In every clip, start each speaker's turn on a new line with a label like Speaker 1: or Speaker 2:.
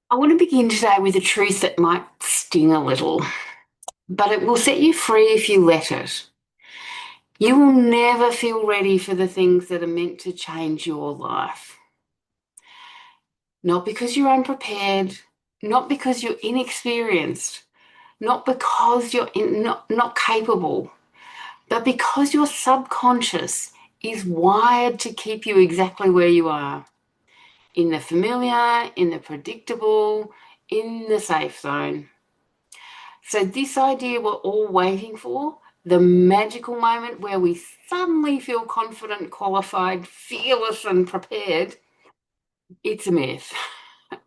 Speaker 1: I want to begin today with a truth that might sting a little, but it will set you free if you let it. You will never feel ready for the things that are meant to change your life. Not because you're unprepared, not because you're inexperienced, not because not capable, but because your subconscious is wired to keep you exactly where you are, in the familiar, in the predictable, in the safe zone. So, this idea we're all waiting for, the magical moment where we suddenly feel confident, qualified, fearless, and prepared, it's a myth,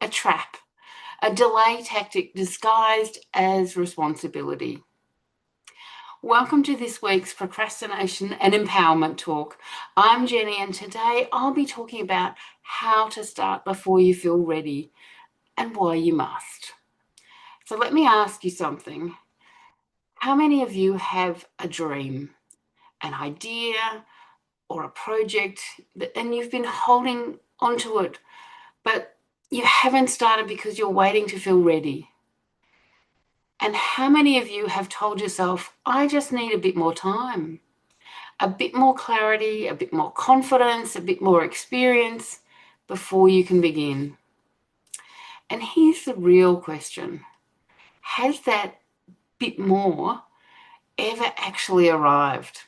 Speaker 1: a trap, a delay tactic disguised as responsibility. Welcome to this week's Procrastination and Empowerment Talk. I'm Jenny, and today I'll be talking about how to start before you feel ready and why you must. So, let me ask you something. How many of you have a dream, an idea, or a project, and you've been holding onto it, but you haven't started because you're waiting to feel ready? And how many of you have told yourself, I just need a bit more time, a bit more clarity, a bit more confidence, a bit more experience before you can begin? And here's the real question. Has that bit more ever actually arrived?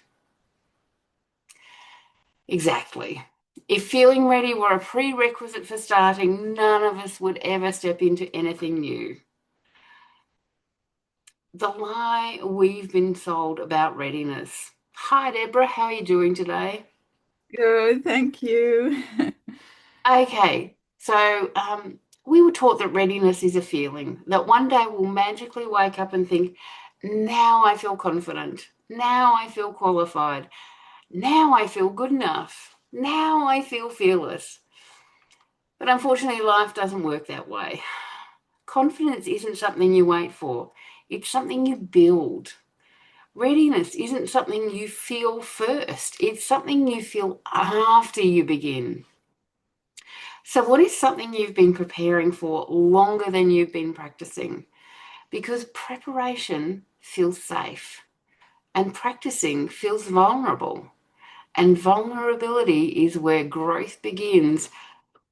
Speaker 1: Exactly. If feeling ready were a prerequisite for starting, none of us would ever step into anything new. The lie we've been sold about readiness. Hi, Deborah. How are you doing today?
Speaker 2: Good, thank you.
Speaker 1: Okay, so we were taught that readiness is a feeling, that one day we'll magically wake up and think, now I feel confident, now I feel qualified, now I feel good enough, now I feel fearless. But unfortunately, life doesn't work that way. Confidence isn't something you wait for, it's something you build. Readiness isn't something you feel first, it's something you feel after you begin. So, what is something you've been preparing for longer than you've been practicing? Because preparation feels safe and practicing feels vulnerable. And vulnerability is where growth begins,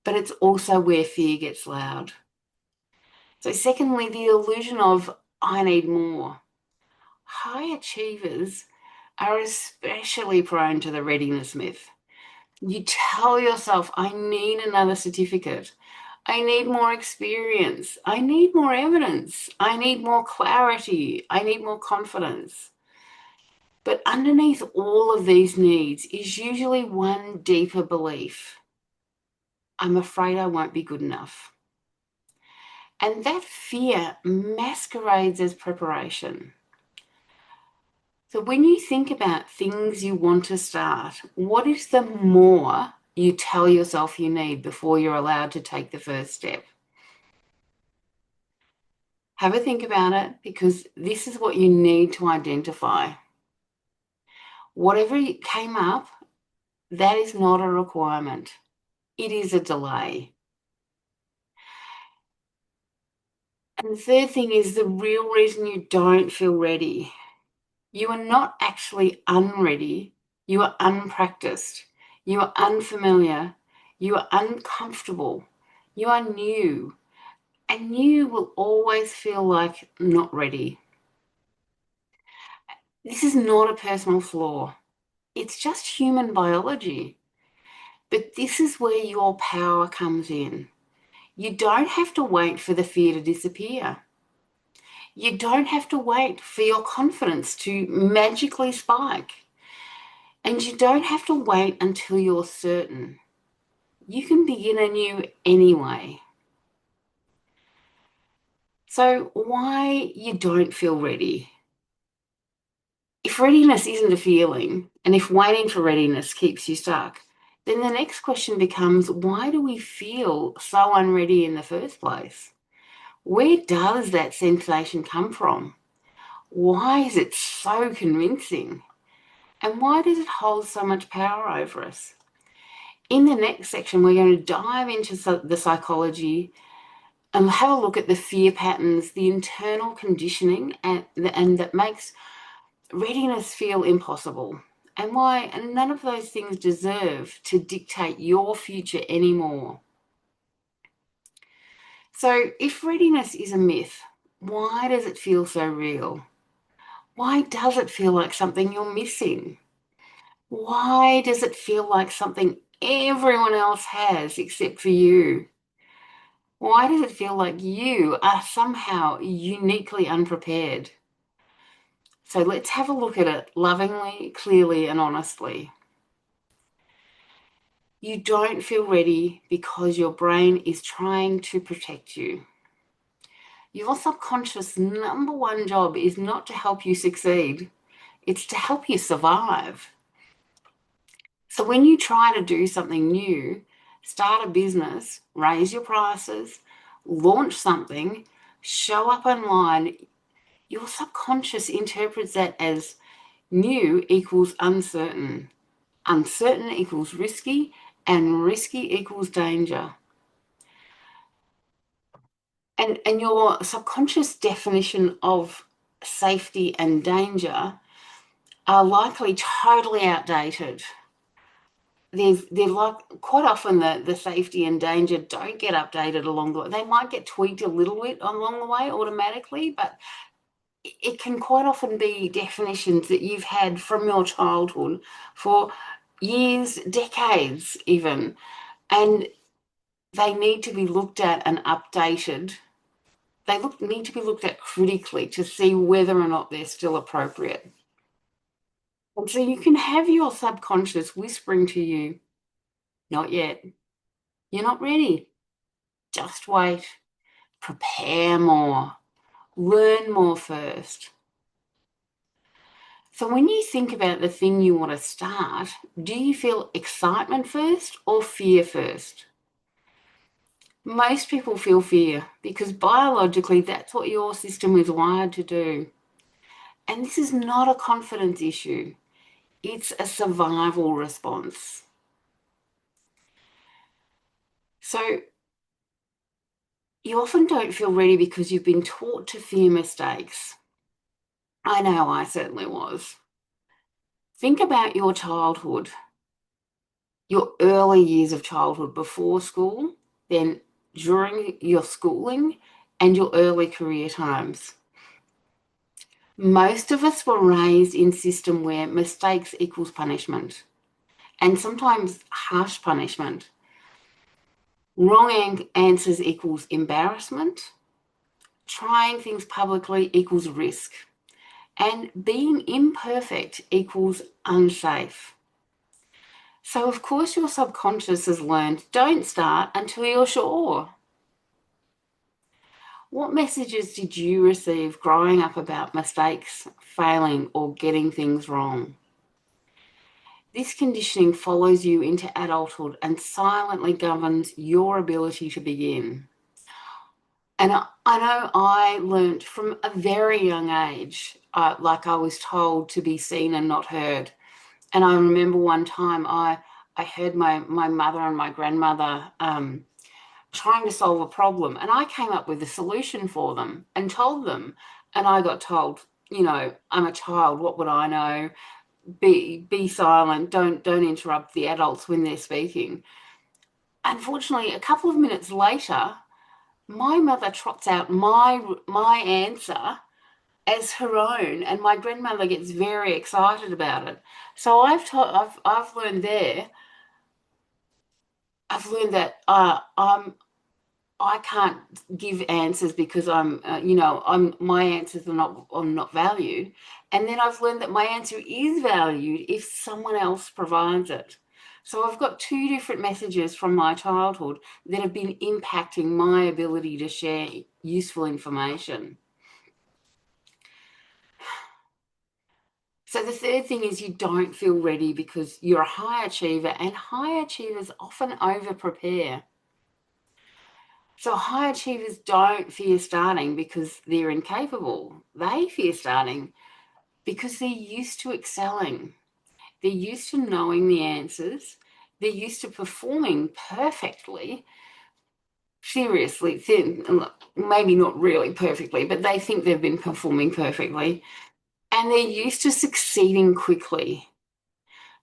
Speaker 1: but it's also where fear gets loud. So, secondly, the illusion of I need more. High achievers are especially prone to the readiness myth. You tell yourself, I need another certificate. I need more experience. I need more evidence. I need more clarity. I need more confidence. But underneath all of these needs is usually one deeper belief: I'm afraid I won't be good enough. And that fear masquerades as preparation. So when you think about things you want to start, what is the more you tell yourself you need before you're allowed to take the first step? Have a think about it, because this is what you need to identify. Whatever came up, that is not a requirement. It is a delay. And the third thing is the real reason you don't feel ready. You are not actually unready. You are unpracticed. You are unfamiliar. You are uncomfortable. You are new. And new will always feel like not ready. This is not a personal flaw. It's just human biology. But this is where your power comes in. You don't have to wait for the fear to disappear. You don't have to wait for your confidence to magically spike. And you don't have to wait until you're certain. You can begin anew anyway. So, why you don't feel ready? If readiness isn't a feeling, and if waiting for readiness keeps you stuck, then the next question becomes, why do we feel so unready in the first place? Where does that sensation come from? Why is it so convincing? And why does it hold so much power over us? In the next section, we're going to dive into the psychology and have a look at the fear patterns, the internal conditioning, and that makes readiness feel impossible, and why none of those things deserve to dictate your future anymore. So, if readiness is a myth, why does it feel so real? Why does it feel like something you're missing? Why does it feel like something everyone else has except for you? Why does it feel like you are somehow uniquely unprepared? So let's have a look at it lovingly, clearly, and honestly. You don't feel ready because your brain is trying to protect you. Your subconscious number one job is not to help you succeed, it's to help you survive. So when you try to do something new, start a business, raise your prices, launch something, show up online, your subconscious interprets that as new equals uncertain. Uncertain equals risky, and risky equals danger. And your subconscious definition of safety and danger are likely totally outdated. They're like quite often the safety and danger don't get updated along the way. They might get tweaked a little bit along the way automatically, but it can quite often be definitions that you've had from your childhood for years, decades even, and they need to be looked at and updated. Need to be looked at critically to see whether or not they're still appropriate. And so you can have your subconscious whispering to you, not yet, you're not ready, just wait, prepare more, learn more first. So when you think about the thing you want to start, do you feel excitement first or fear first? Most people feel fear because biologically that's what your system is wired to do. And this is not a confidence issue, it's a survival response. So you often don't feel ready because you've been taught to fear mistakes. I know I certainly was. Think about your childhood, your early years of childhood before school, then during your schooling, and your early career times. Most of us were raised in a system where mistakes equals punishment, and sometimes harsh punishment. Wrong answers equals embarrassment. Trying things publicly equals risk. And being imperfect equals unsafe. So, of course, your subconscious has learned don't start until you're sure. What messages did you receive growing up about mistakes, failing, or getting things wrong? This conditioning follows you into adulthood and silently governs your ability to begin. And I know I learnt from a very young age, like I was told to be seen and not heard. And I remember one time I heard my mother and my grandmother trying to solve a problem, and I came up with a solution for them and told them. And I got told, you know, I'm a child. What would I know? Be silent. Don't interrupt the adults when they're speaking. Unfortunately, a couple of minutes later, my mother trots out my answer as her own, and my grandmother gets very excited about it. So I've learned there. I've learned that I can't give answers because my answers are not valued, and then I've learned that my answer is valued if someone else provides it. So I've got two different messages from my childhood that have been impacting my ability to share useful information. So the third thing is you don't feel ready because you're a high achiever, and high achievers often over prepare. So high achievers don't fear starting because they're incapable. They fear starting because they're used to excelling. They're used to knowing the answers. They're used to performing perfectly. seriously, maybe not really perfectly, but they think they've been performing perfectly, and they're used to succeeding quickly.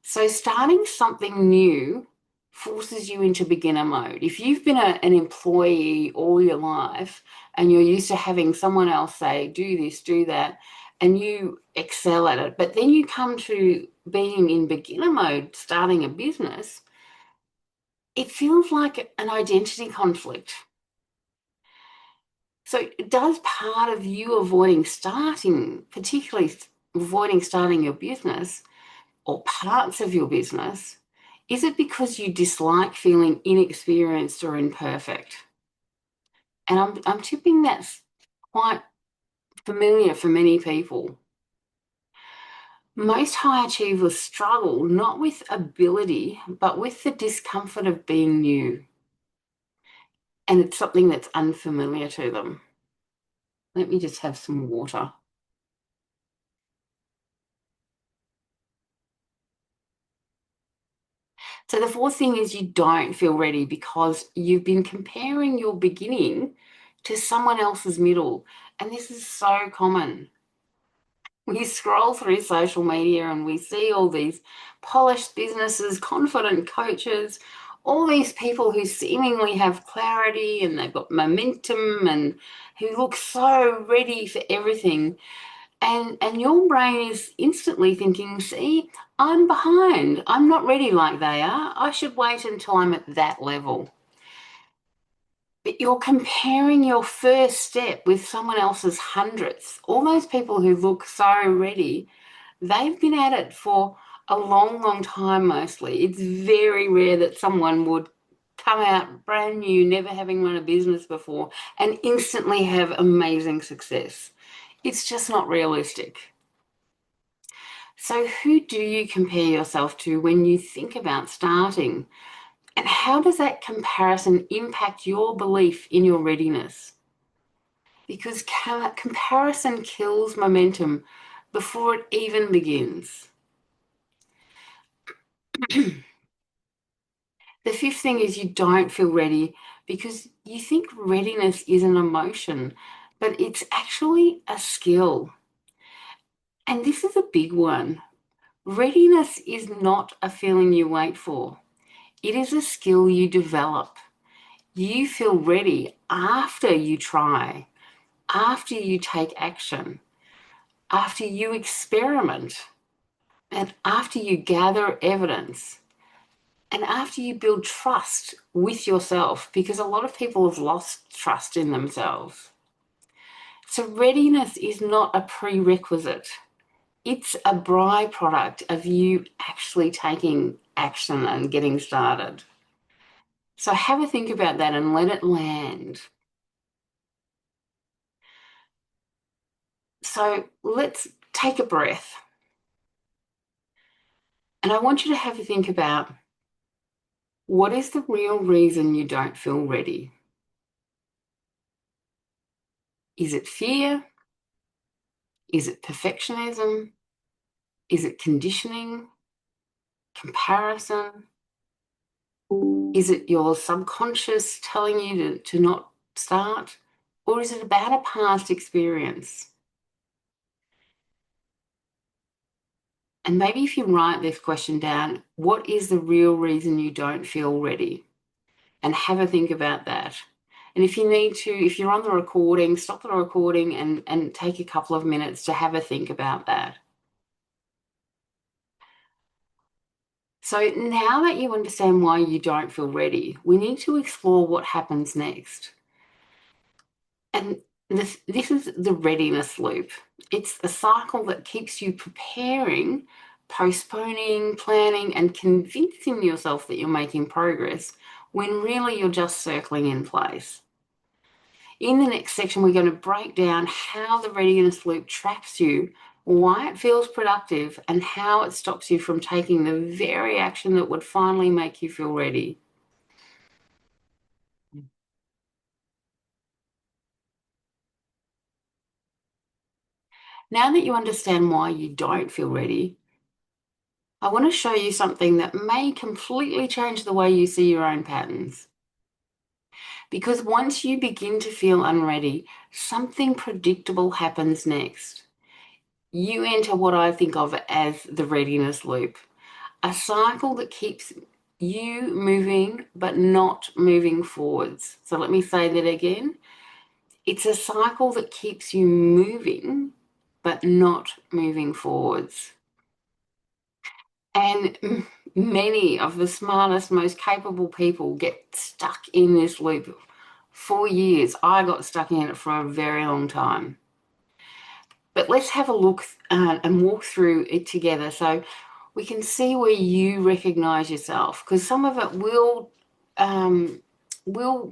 Speaker 1: So starting something new forces you into beginner mode. If you've been an employee all your life and you're used to having someone else say, do this, do that, and you excel at it, but then you come to being in beginner mode, starting a business, it feels like an identity conflict. So does part of you avoiding starting, particularly avoiding starting your business, or parts of your business, is it because you dislike feeling inexperienced or imperfect? And I'm tipping that's quite familiar for many people. Most high achievers struggle not with ability, but with the discomfort of being new. And it's something that's unfamiliar to them. Let me just have some water. So the fourth thing is you don't feel ready because you've been comparing your beginning to someone else's middle. And this is so common. We scroll through social media and we see all these polished businesses, confident coaches, all these people who seemingly have clarity and they've got momentum and who look so ready for everything. And your brain is instantly thinking, see, I'm behind. I'm not ready like they are. I should wait until I'm at that level. But you're comparing your first step with someone else's hundredths. All those people who look so ready, they've been at it for a long, long time mostly. It's very rare that someone would come out brand new, never having run a business before, and instantly have amazing success. It's just not realistic. So, who do you compare yourself to when you think about starting? And how does that comparison impact your belief in your readiness? Because comparison kills momentum before it even begins. The fifth thing is you don't feel ready because you think readiness is an emotion, but it's actually a skill. And this is a big one. Readiness is not a feeling you wait for. It is a skill you develop. You feel ready after you try, after you take action, after you experiment, and after you gather evidence, and after you build trust with yourself, because a lot of people have lost trust in themselves. So, readiness is not a prerequisite, it's a byproduct of you actually taking action and getting started. So, have a think about that and let it land. So, let's take a breath. And I want you to have a think about what is the real reason you don't feel ready? Is it fear? Is it perfectionism? Is it conditioning? Comparison? Is it your subconscious telling you to not start? Or is it about a past experience? And maybe if you write this question down, what is the real reason you don't feel ready? And have a think about that. And if you need to, if you're on the recording, stop the recording and take a couple of minutes to have a think about that. So now that you understand why you don't feel ready, we need to explore what happens next. And this is the readiness loop. It's the cycle that keeps you preparing, postponing, planning, and convincing yourself that you're making progress when really you're just circling in place. In the next section, we're going to break down how the readiness loop traps you, why it feels productive, and how it stops you from taking the very action that would finally make you feel ready. Now that you understand why you don't feel ready, I want to show you something that may completely change the way you see your own patterns. Because once you begin to feel unready, something predictable happens next. You enter what I think of as the readiness loop, a cycle that keeps you moving but not moving forwards. So let me say that again. It's a cycle that keeps you moving but not moving forwards. And many of the smartest, most capable people get stuck in this loop for years. I got stuck in it for a very long time. But let's have a look and walk through it together so we can see where you recognize yourself, because some of it will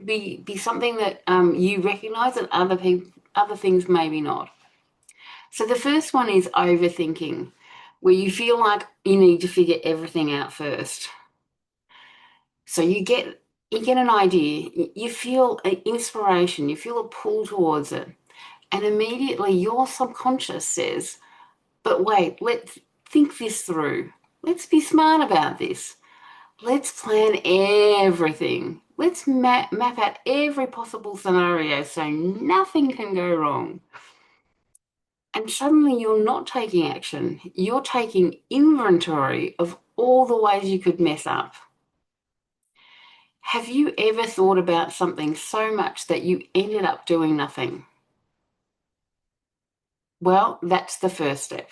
Speaker 1: be something that you recognize, and other things maybe not. So the first one is overthinking, where you feel like you need to figure everything out first. So you get an idea, you feel an inspiration, you feel a pull towards it, and immediately your subconscious says, but wait, let's think this through. Let's be smart about this. Let's plan everything. Let's map out every possible scenario so nothing can go wrong. And suddenly you're not taking action. You're taking inventory of all the ways you could mess up. Have you ever thought about something so much that you ended up doing nothing? Well, that's the first step.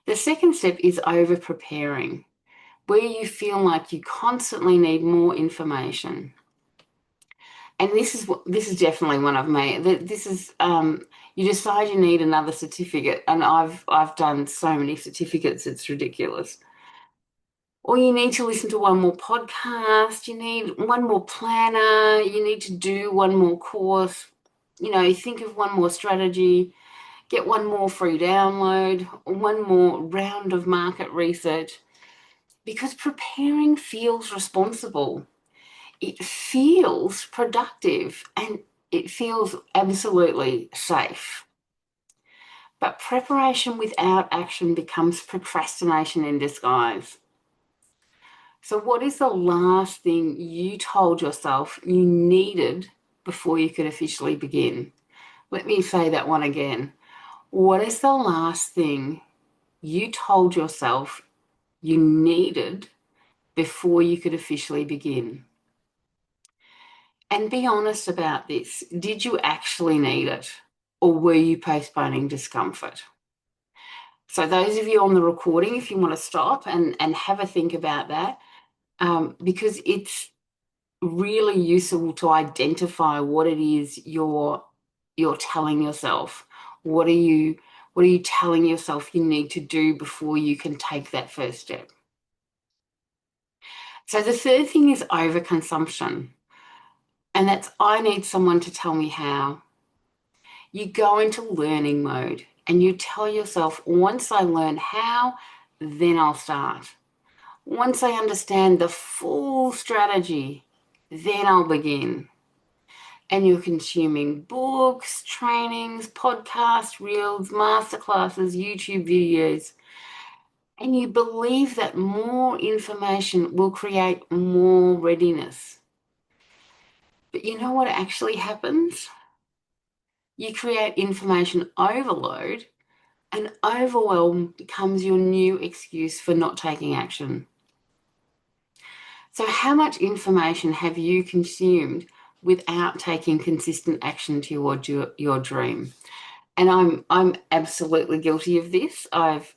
Speaker 1: The second step is over preparing, where you feel like you constantly need more information. And this is definitely one I've made. This is you decide you need another certificate, and I've done so many certificates, it's ridiculous. Or you need to listen to one more podcast, you need one more planner, you need to do one more course, think of one more strategy, get one more free download, one more round of market research, because preparing feels responsible. It feels productive and it feels absolutely safe. But preparation without action becomes procrastination in disguise. So, what is the last thing you told yourself you needed before you could officially begin? Let me say that one again. What is the last thing you told yourself you needed before you could officially begin? And be honest about this. Did you actually need it, or were you postponing discomfort? So, those of you on the recording, if you want to stop and have a think about that, because it's really useful to identify what it is you're telling yourself. What are you telling yourself you need to do before you can take that first step? So the third thing is overconsumption. And that's I need someone to tell me how. You go into learning mode and you tell yourself, once I learn how, then I'll start. Once I understand the full strategy, then I'll begin. And you're consuming books, trainings, podcasts, reels, masterclasses, YouTube videos, and you believe that more information will create more readiness. But you know what actually happens? You create information overload, and overwhelm becomes your new excuse for not taking action. So, how much information have you consumed without taking consistent action toward your dream? And I'm absolutely guilty of this. I've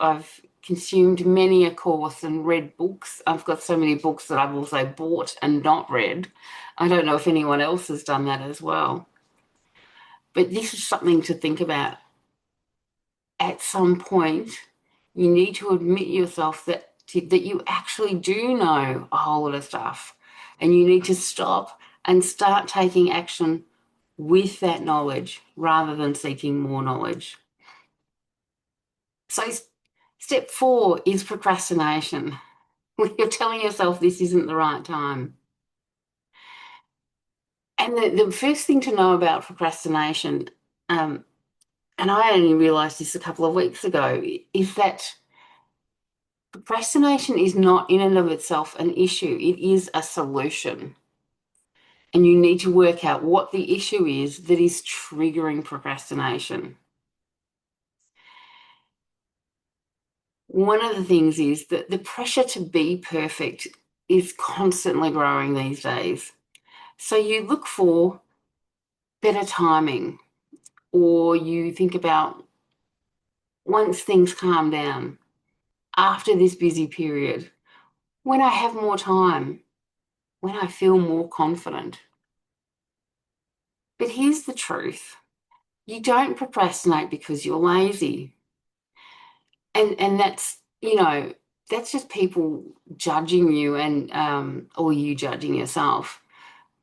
Speaker 1: consumed many a course and read books. I've got so many books that I've also bought and not read. I don't know if anyone else has done that as well. But this is something to think about. At some point, you need to admit yourself that you actually do know a whole lot of stuff, and you need to stop and start taking action with that knowledge rather than seeking more knowledge. So step 4 is procrastination. You're telling yourself this isn't the right time. And the first thing to know about procrastination, and I only realised this a couple of weeks ago, is that procrastination is not in and of itself an issue. It is a solution. And you need to work out what the issue is that is triggering procrastination. One of the things is that the pressure to be perfect is constantly growing these days. So you look for better timing, or you think about once things calm down, after this busy period, when I have more time, when I feel more confident. But here's the truth. You don't procrastinate because you're lazy. And that's, that's just people judging you and or you judging yourself.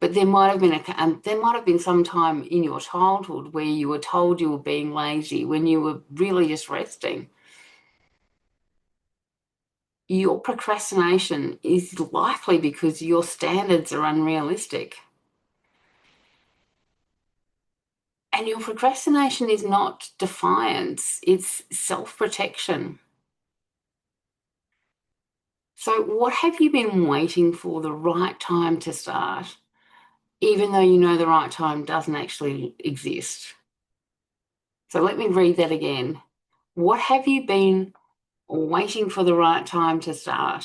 Speaker 1: But there might have been some time in your childhood where you were told you were being lazy when you were really just resting. Your procrastination is likely because your standards are unrealistic. And your procrastination is not defiance, it's self-protection. So, what have you been waiting for the right time to start, even though you know the right time doesn't actually exist? So, let me read that again. What have you been waiting for the right time to start,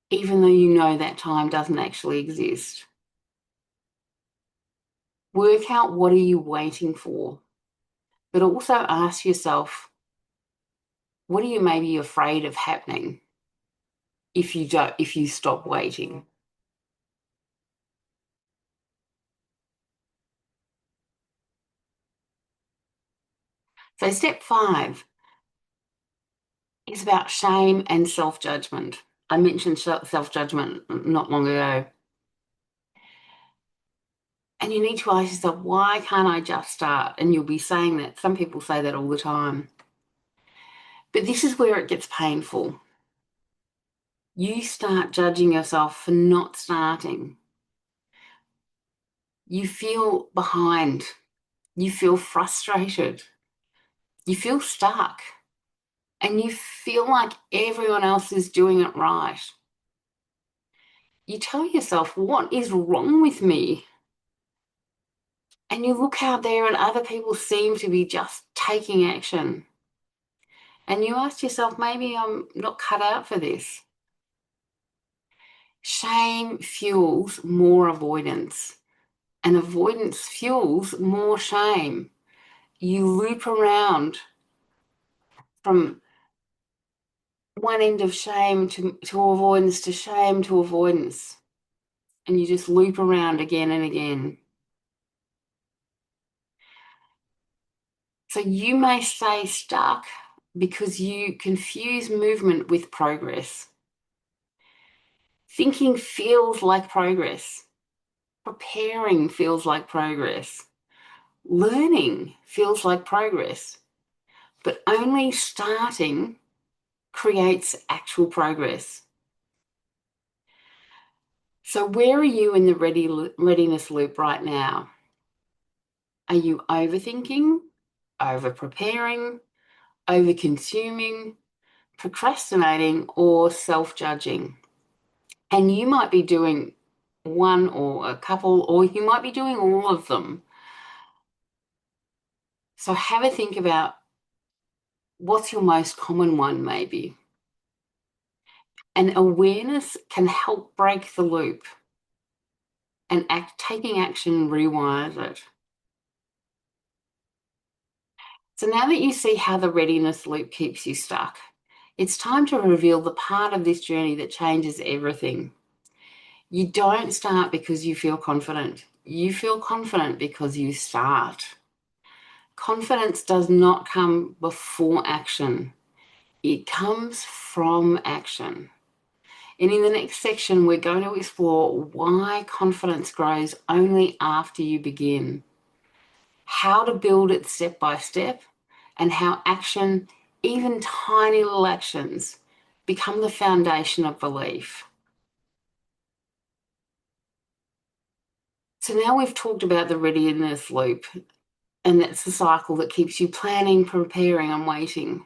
Speaker 1: even though you know that time doesn't actually exist? Work out what are you waiting for, but also ask yourself, what are you maybe afraid of happening if you stop waiting? So step 5 is about shame and self-judgment. I mentioned self-judgment not long ago. And you need to ask yourself, why can't I just start? And you'll be saying that. Some people say that all the time. But this is where it gets painful. You start judging yourself for not starting. You feel behind. You feel frustrated. You feel stuck. And you feel like everyone else is doing it right. You tell yourself, what is wrong with me? And you look out there and other people seem to be just taking action. And you ask yourself, maybe I'm not cut out for this. Shame fuels more avoidance, and avoidance fuels more shame. You loop around from one end of shame to avoidance to shame to avoidance. And you just loop around again and again. So you may stay stuck because you confuse movement with progress. Thinking feels like progress. Preparing feels like progress. Learning feels like progress. But only starting creates actual progress. So where are you in the readiness loop right now? Are you overthinking, over-preparing, over-consuming, procrastinating, or self-judging? And you might be doing one or a couple, or you might be doing all of them. So have a think about what's your most common one, maybe. And awareness can help break the loop, and taking action rewires it. So now that you see how the readiness loop keeps you stuck, it's time to reveal the part of this journey that changes everything. You don't start because you feel confident. You feel confident because you start. Confidence does not come before action. It comes from action. And in the next section, we're going to explore why confidence grows only after you begin, how to build it step by step, and how action, even tiny little actions, become the foundation of belief. So now we've talked about the readiness loop, and that's the cycle that keeps you planning, preparing, and waiting.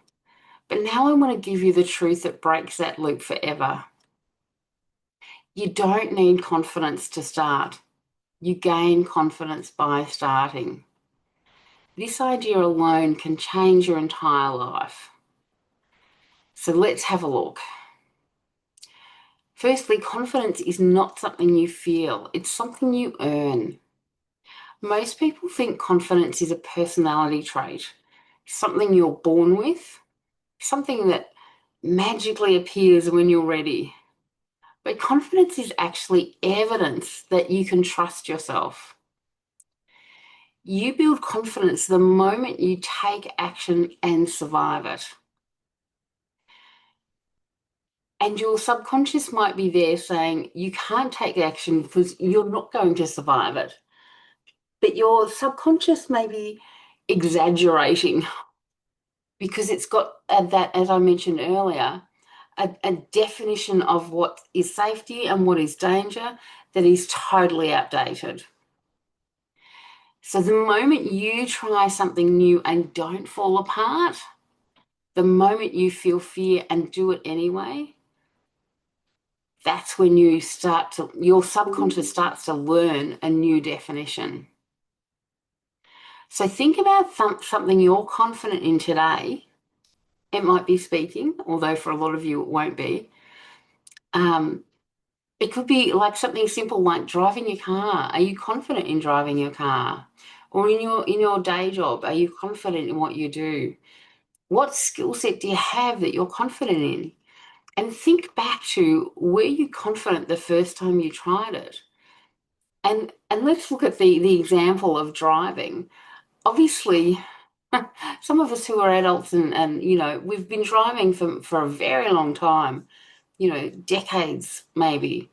Speaker 1: But now I want to give you the truth that breaks that loop forever. You don't need confidence to start. You gain confidence by starting. This idea alone can change your entire life. So let's have a look. Firstly, confidence is not something you feel, it's something you earn. Most people think confidence is a personality trait, something you're born with, something that magically appears when you're ready. But confidence is actually evidence that you can trust yourself. You build confidence the moment you take action and survive it. And your subconscious might be there saying, you can't take action because you're not going to survive it. But your subconscious may be exaggerating because it's got that, as I mentioned earlier, a definition of what is safety and what is danger that is totally outdated. So the moment you try something new and don't fall apart, the moment you feel fear and do it anyway, that's when your subconscious starts to learn a new definition. So think about something you're confident in today. It might be speaking, although for a lot of you it won't be. It could be like something simple like driving your car. Are you confident in driving your car? Or in your day job, are you confident in what you do? What skill set do you have that you're confident in? And think back to, were you confident the first time you tried it? And let's look at the example of driving. Obviously, some of us who are adults and we've been driving for a very long time, decades maybe.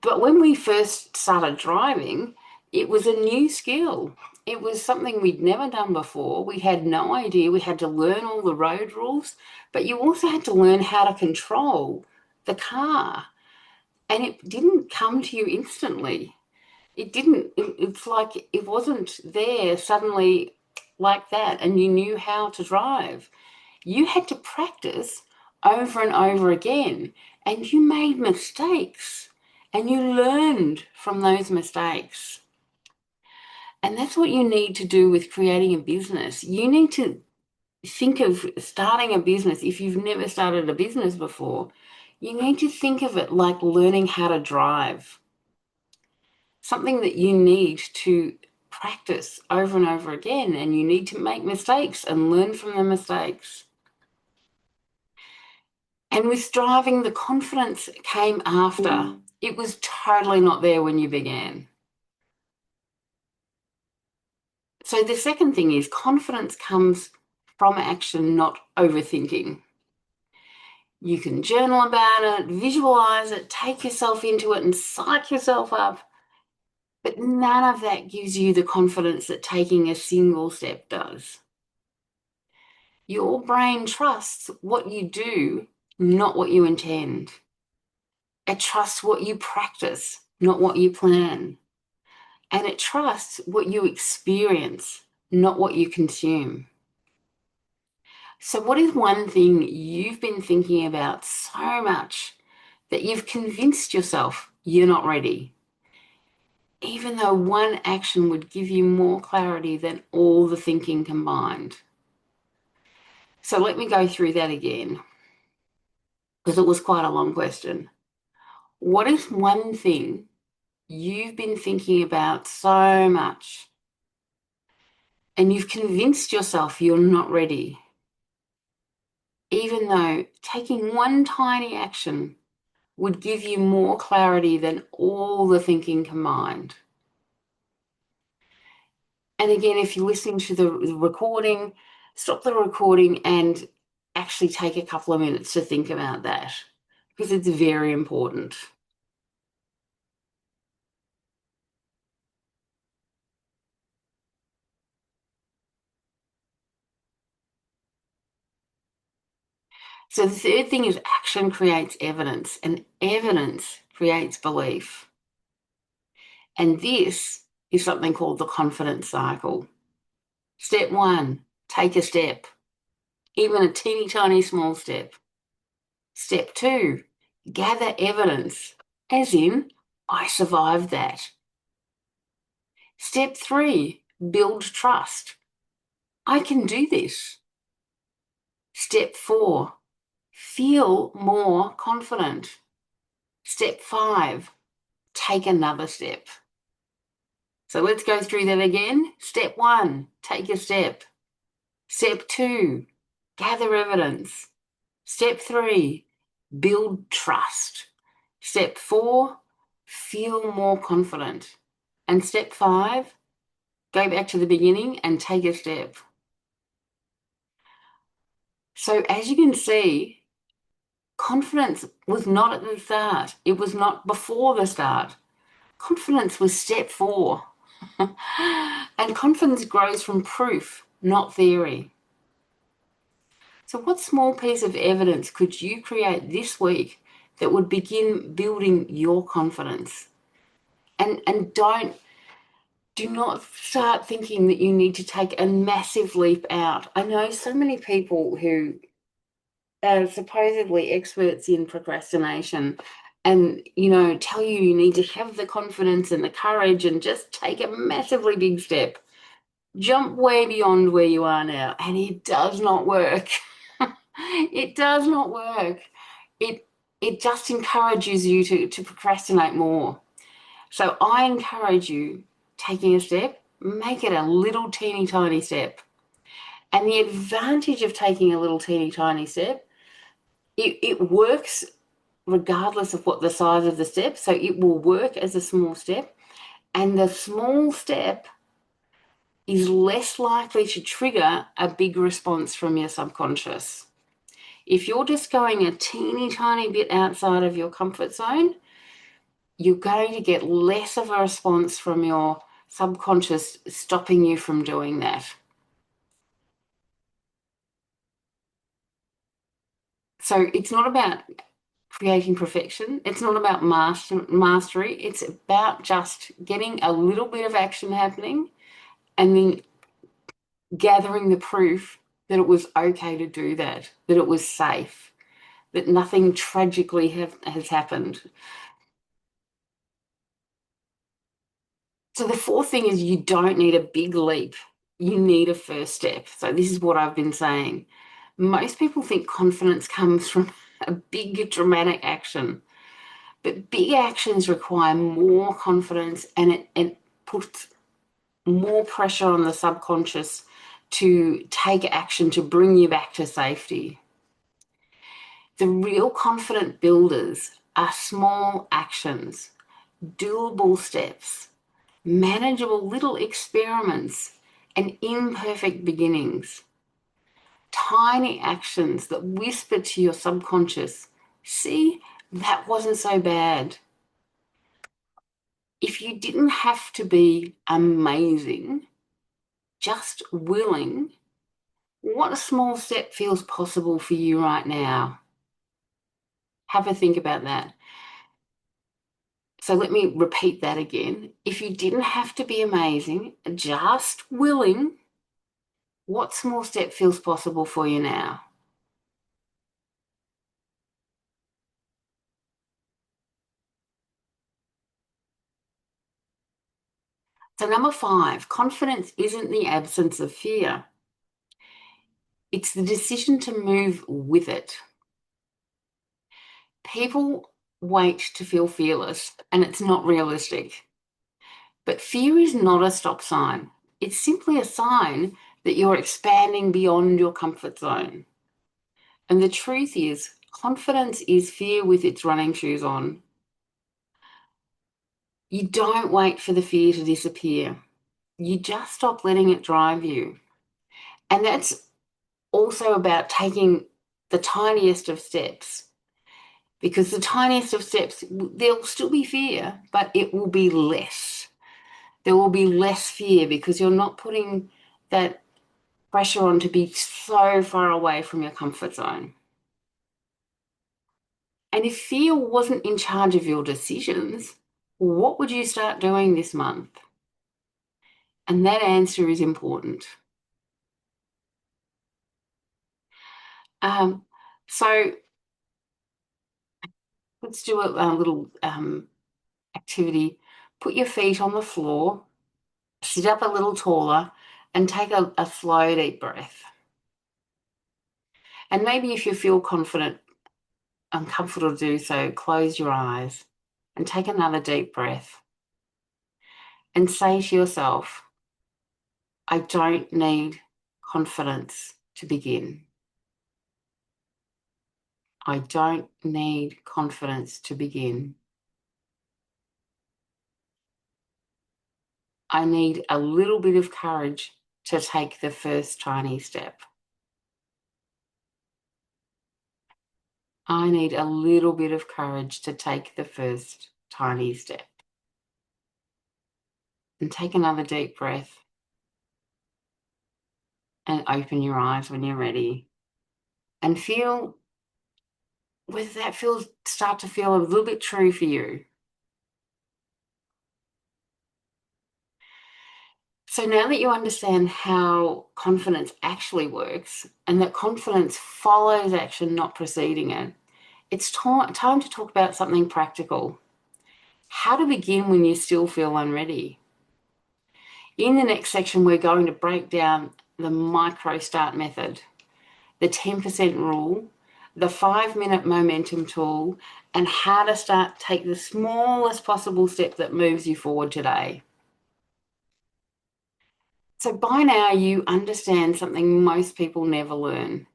Speaker 1: But when we first started driving, it was a new skill. It was something we'd never done before. We had no idea. We had to learn all the road rules, but you also had to learn how to control the car. And it didn't come to you instantly. It didn't, it's like it wasn't there suddenly like that, and you knew how to drive. You had to practice over and over again, and you made mistakes, and you learned from those mistakes. And that's what you need to do with creating a business. You need to think of starting a business. If you've never started a business before, you need to think of it like learning how to drive. Something that you need to practice over and over again, and you need to make mistakes and learn from the mistakes. And with driving, the confidence came after. It was totally not there when you began. So the second thing is confidence comes from action, not overthinking. You can journal about it, visualize it, take yourself into it and psych yourself up. But none of that gives you the confidence that taking a single step does. Your brain trusts what you do, not what you intend. It trusts what you practice, not what you plan. And it trusts what you experience, not what you consume. So what is one thing you've been thinking about so much that you've convinced yourself you're not ready, even though one action would give you more clarity than all the thinking combined? So let me go through that again, because it was quite a long question. What is one thing you've been thinking about so much and you've convinced yourself you're not ready, even though taking one tiny action would give you more clarity than all the thinking combined? And again, if you're listening to the recording, stop the recording and actually take a couple of minutes to think about that, because it's very important. So the third thing is action creates evidence, and evidence creates belief. And this is something called the confidence cycle. Step one, take a step, even a teeny tiny small step. Step two, gather evidence, as in, I survived that. Step 3, build trust. I can do this. Step 4, feel more confident. Step 5, take another step. So let's go through that again. Step 1, take a step. Step 2, gather evidence. Step 3, build trust. Step 4, feel more confident. And step 5, go back to the beginning and take a step. So as you can see, confidence was not at the start. It was not before the start. Confidence was step 4. And confidence grows from proof, not theory. So what small piece of evidence could you create this week that would begin building your confidence? And do not start thinking that you need to take a massive leap out. I know so many people who are supposedly experts in procrastination and, tell you need to have the confidence and the courage and just take a massively big step. Jump way beyond where you are now. And it does not work. It does not work. It just encourages you to procrastinate more. So I encourage you, taking a step, make it a little teeny tiny step. And the advantage of taking a little teeny tiny step, it works regardless of what the size of the step. So it will work as a small step. And the small step is less likely to trigger a big response from your subconscious. If you're just going a teeny tiny bit outside of your comfort zone, you're going to get less of a response from your subconscious stopping you from doing that. So it's not about creating perfection. It's not about mastery. It's about just getting a little bit of action happening and then gathering the proof that it was okay to do that it was safe, that nothing tragically has happened. So the fourth thing is you don't need a big leap. You need a first step. So this is what I've been saying. Most people think confidence comes from a big dramatic action, but big actions require more confidence and it puts more pressure on the subconscious to take action to bring you back to safety. The real confident builders are small actions, doable steps, manageable little experiments, and imperfect beginnings. Tiny actions that whisper to your subconscious, see, that wasn't so bad. If you didn't have to be amazing, just willing, what a small step feels possible for you right now? Have a think about that. So let me repeat that again. If you didn't have to be amazing, just willing, what small step feels possible for you now? So number 5, confidence isn't the absence of fear. It's the decision to move with it. People wait to feel fearless, and it's not realistic. But fear is not a stop sign. It's simply a sign that you're expanding beyond your comfort zone. And the truth is, confidence is fear with its running shoes on. You don't wait for the fear to disappear. You just stop letting it drive you. And that's also about taking the tiniest of steps, because the tiniest of steps, there'll still be fear, but it will be less. There will be less fear because you're not putting that pressure on to be so far away from your comfort zone. And if fear wasn't in charge of your decisions, what would you start doing this month? And that answer is important. Um, so let's do a little activity. Put your feet on the floor Sit up a little taller and take a slow, deep breath. And maybe if you feel confident and comfortable to do so, close your eyes and take another deep breath and say to yourself, I don't need confidence to begin. I don't need confidence to begin. I need a little bit of courage to take the first tiny step. I need a little bit of courage to take the first tiny step. And take another deep breath and open your eyes when you're ready. And feel whether that feels start to feel a little bit true for you. So now that you understand how confidence actually works and that confidence follows action, not preceding it, it's time to talk about something practical. How to begin when you still feel unready. In the next section, we're going to break down the micro start method, the 10% rule, the 5-minute momentum tool, and how to take the smallest possible step that moves you forward today. So by now you understand something most people never learn.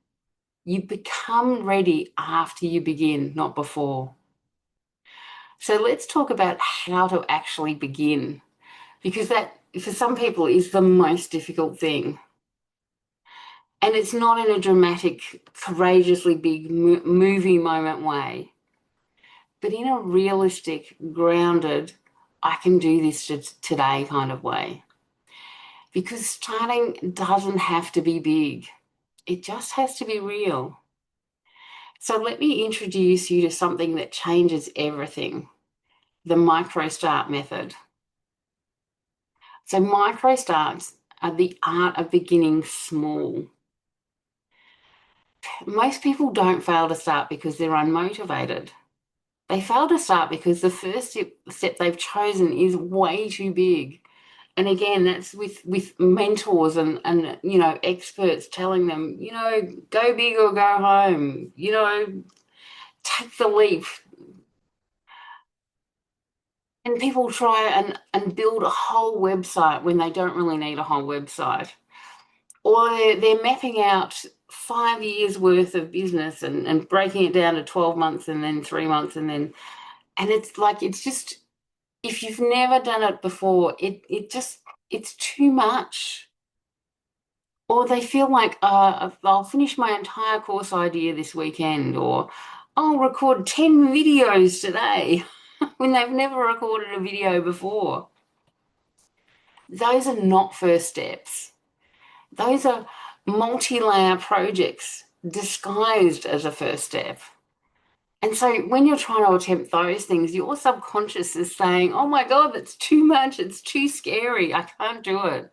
Speaker 1: You become ready after you begin, not before. So let's talk about how to actually begin, because that, for some people, is the most difficult thing. And it's not in a dramatic, courageously big movie moment way, but in a realistic, grounded, I can do this today kind of way. Because starting doesn't have to be big. It just has to be real. So let me introduce you to something that changes everything, the micro start method. So micro starts are the art of beginning small. Most people don't fail to start because they're unmotivated. They fail to start because the first step they've chosen is way too big. And again, that's with mentors and experts telling them, go big or go home, take the leap. And people try and build a whole website when they don't really need a whole website. Or they're mapping out 5 years worth of business and breaking it down to 12 months and then 3 months and it's just, if you've never done it before, it's too much. Or they feel like, I'll finish my entire course idea this weekend, or I'll record 10 videos today when they've never recorded a video before. Those are not first steps. Those are multi-layer projects disguised as a first step. And so when you're trying to attempt those things, your subconscious is saying, oh my God, that's too much. It's too scary. I can't do it.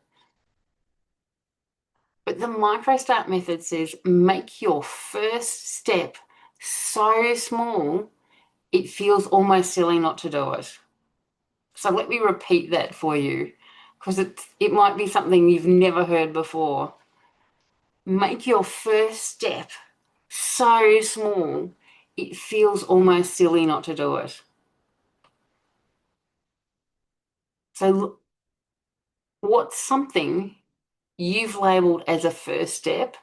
Speaker 1: But the micro start method says make your first step so small, it feels almost silly not to do it. So let me repeat that for you, because it might be something you've never heard before. Make your first step so small, it feels almost silly not to do it. So what's something you've labeled as a first step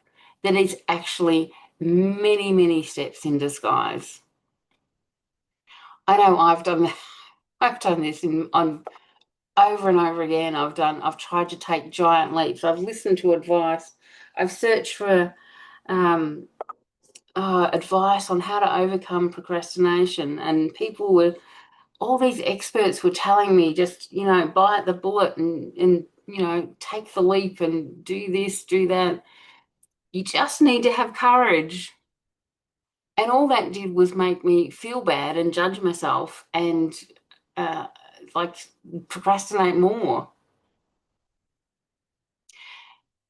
Speaker 1: that is actually many, many steps in disguise? I know I've done that. I've done this on over and over again. I've tried to take giant leaps. I've listened to advice. I've searched for advice on how to overcome procrastination, and all these experts were telling me, just, bite the bullet and take the leap and do this, do that. You just need to have courage. And all that did was make me feel bad and judge myself and uh, like procrastinate more.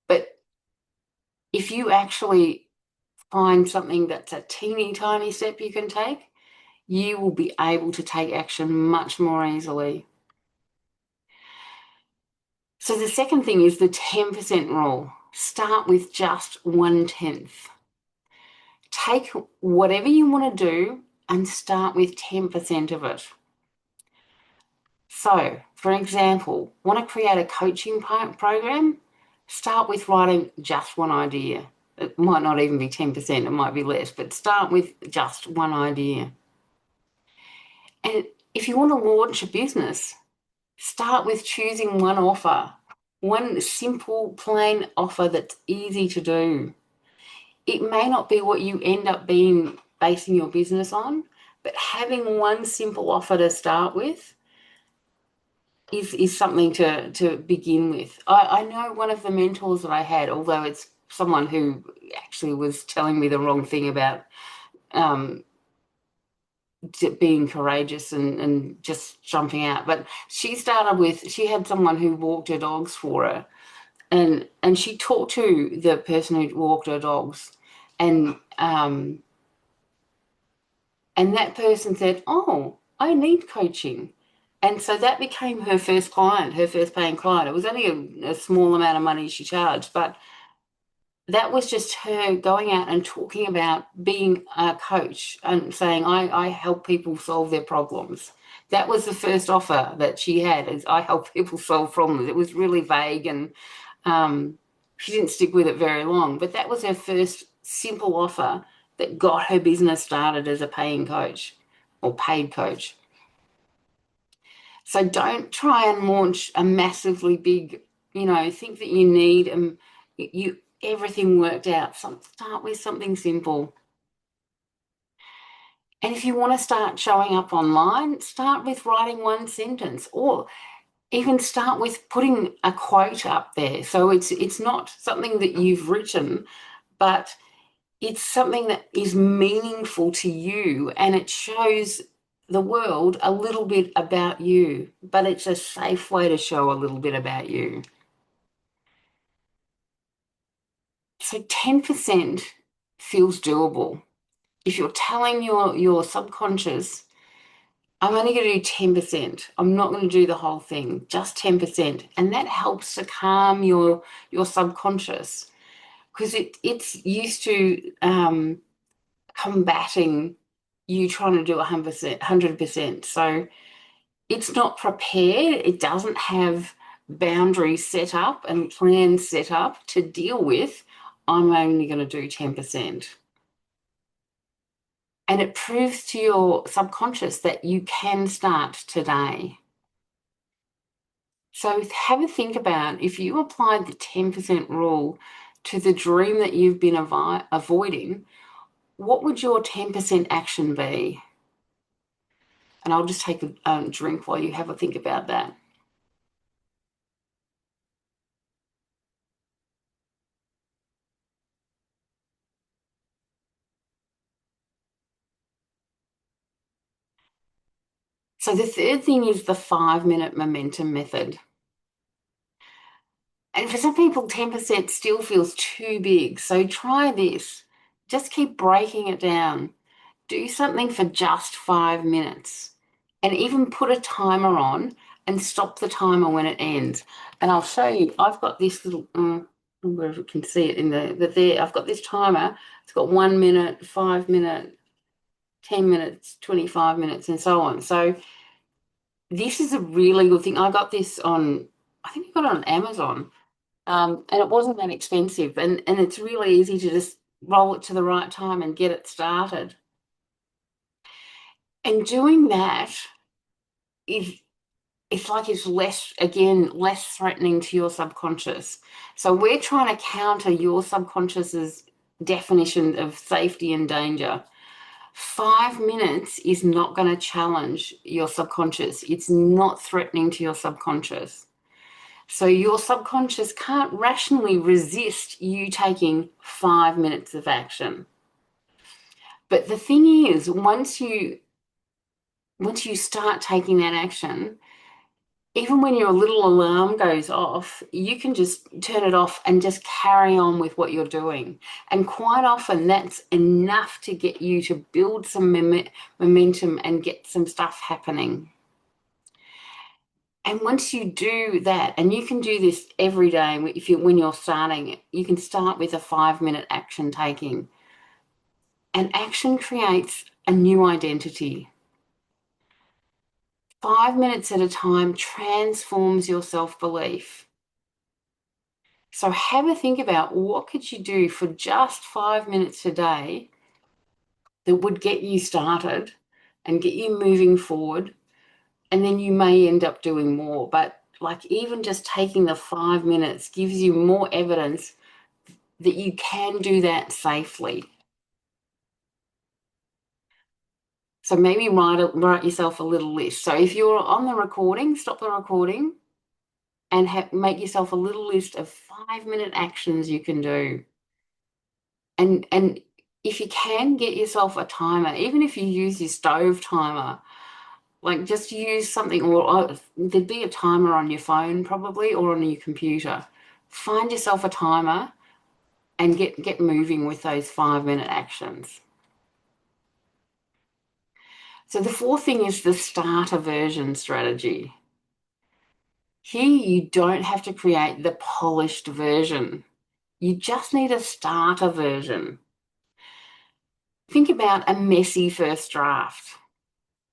Speaker 1: But if you actually find something that's a teeny tiny step you can take, you will be able to take action much more easily. So So the second thing is the 10% rule. Start with just 1/10. Take whatever you want to do and start with 10% of it. So, for example, want to create a coaching program? Start with writing just one idea. It might not even be 10%, it might be less, but start with just one idea. And if you want to launch a business, start with choosing one offer, one simple, plain offer that's easy to do. It may not be what you end up basing your business on, but having one simple offer to start with is something to begin with. I know one of the mentors that I had, although it's someone who actually was telling me the wrong thing about um, being courageous and just jumping out. But she had someone who walked her dogs for her, and she talked to the person who walked her dogs, and that person said, "Oh, I need coaching." And so that became her first client, her first paying client. It was only a small amount of money she charged, but that was just her going out and talking about being a coach and saying, I help people solve their problems. That was the first offer that she had, is I help people solve problems. It was really vague, and she didn't stick with it very long, but that was her first simple offer that got her business started as a paying coach or paid coach. So don't try and launch a massively big, think that you need you everything worked out. Start with something simple. And if you want to start showing up online, start with writing one sentence, or even start with putting a quote up there. So it's not something that you've written, but it's something that is meaningful to you, and it shows the world a little bit about you, but it's a safe way to show a little bit about you. So 10% feels doable. If you're telling your subconscious, I'm only going to do 10%. I'm not going to do the whole thing, just 10%. And that helps to calm your subconscious, because it's used to combating you trying to do 100%. So it's not prepared. It doesn't have boundaries set up and plans set up to deal with, I'm only going to do 10%. And it proves to your subconscious that you can start today. So have a think about, if you applied the 10% rule to the dream that you've been avoiding, what would your 10% action be? And I'll just take a drink while you have a think about that. So the third thing is the 5-minute momentum method. And for some people, 10% still feels too big. So try this. Just keep breaking it down. Do something for just 5 minutes, and even put a timer on and stop the timer when it ends. And I'll show you, I've got this little, where you can see it in there, I've got this timer. It's got 1 minute, 5 minute, 10 minutes, 25 minutes, and so on. So this is a really good thing. I got this I think I got it on Amazon, and it wasn't that expensive. And it's really easy to just roll it to the right time and get it started. And doing that is, it's like it's less threatening to your subconscious. So we're trying to counter your subconscious's definition of safety and danger. 5 minutes is not going to challenge your subconscious. It's not threatening to your subconscious. So your subconscious can't rationally resist you taking 5 minutes of action. But the thing is, once you start taking that action, even when your little alarm goes off, you can just turn it off and just carry on with what you're doing. And quite often that's enough to get you to build some momentum and get some stuff happening. And once you do that, and you can do this every day when you're starting, you can start with a 5-minute action taking. And action creates a new identity. 5 minutes at a time transforms your self-belief. So have a think about what could you do for just 5 minutes a day that would get you started and get you moving forward. And then you may end up doing more. But like even just taking the 5 minutes gives you more evidence that you can do that safely. So maybe write yourself a little list. So if you're on the recording, stop the recording and make yourself a little list of 5-minute actions you can do. And if you can, get yourself a timer, even if you use your stove timer, like just use something, or there'd be a timer on your phone probably, or on your computer. Find yourself a timer and get moving with those 5-minute actions. So the fourth thing is the starter version strategy. Here you don't have to create the polished version. You just need a starter version. Think about a messy first draft,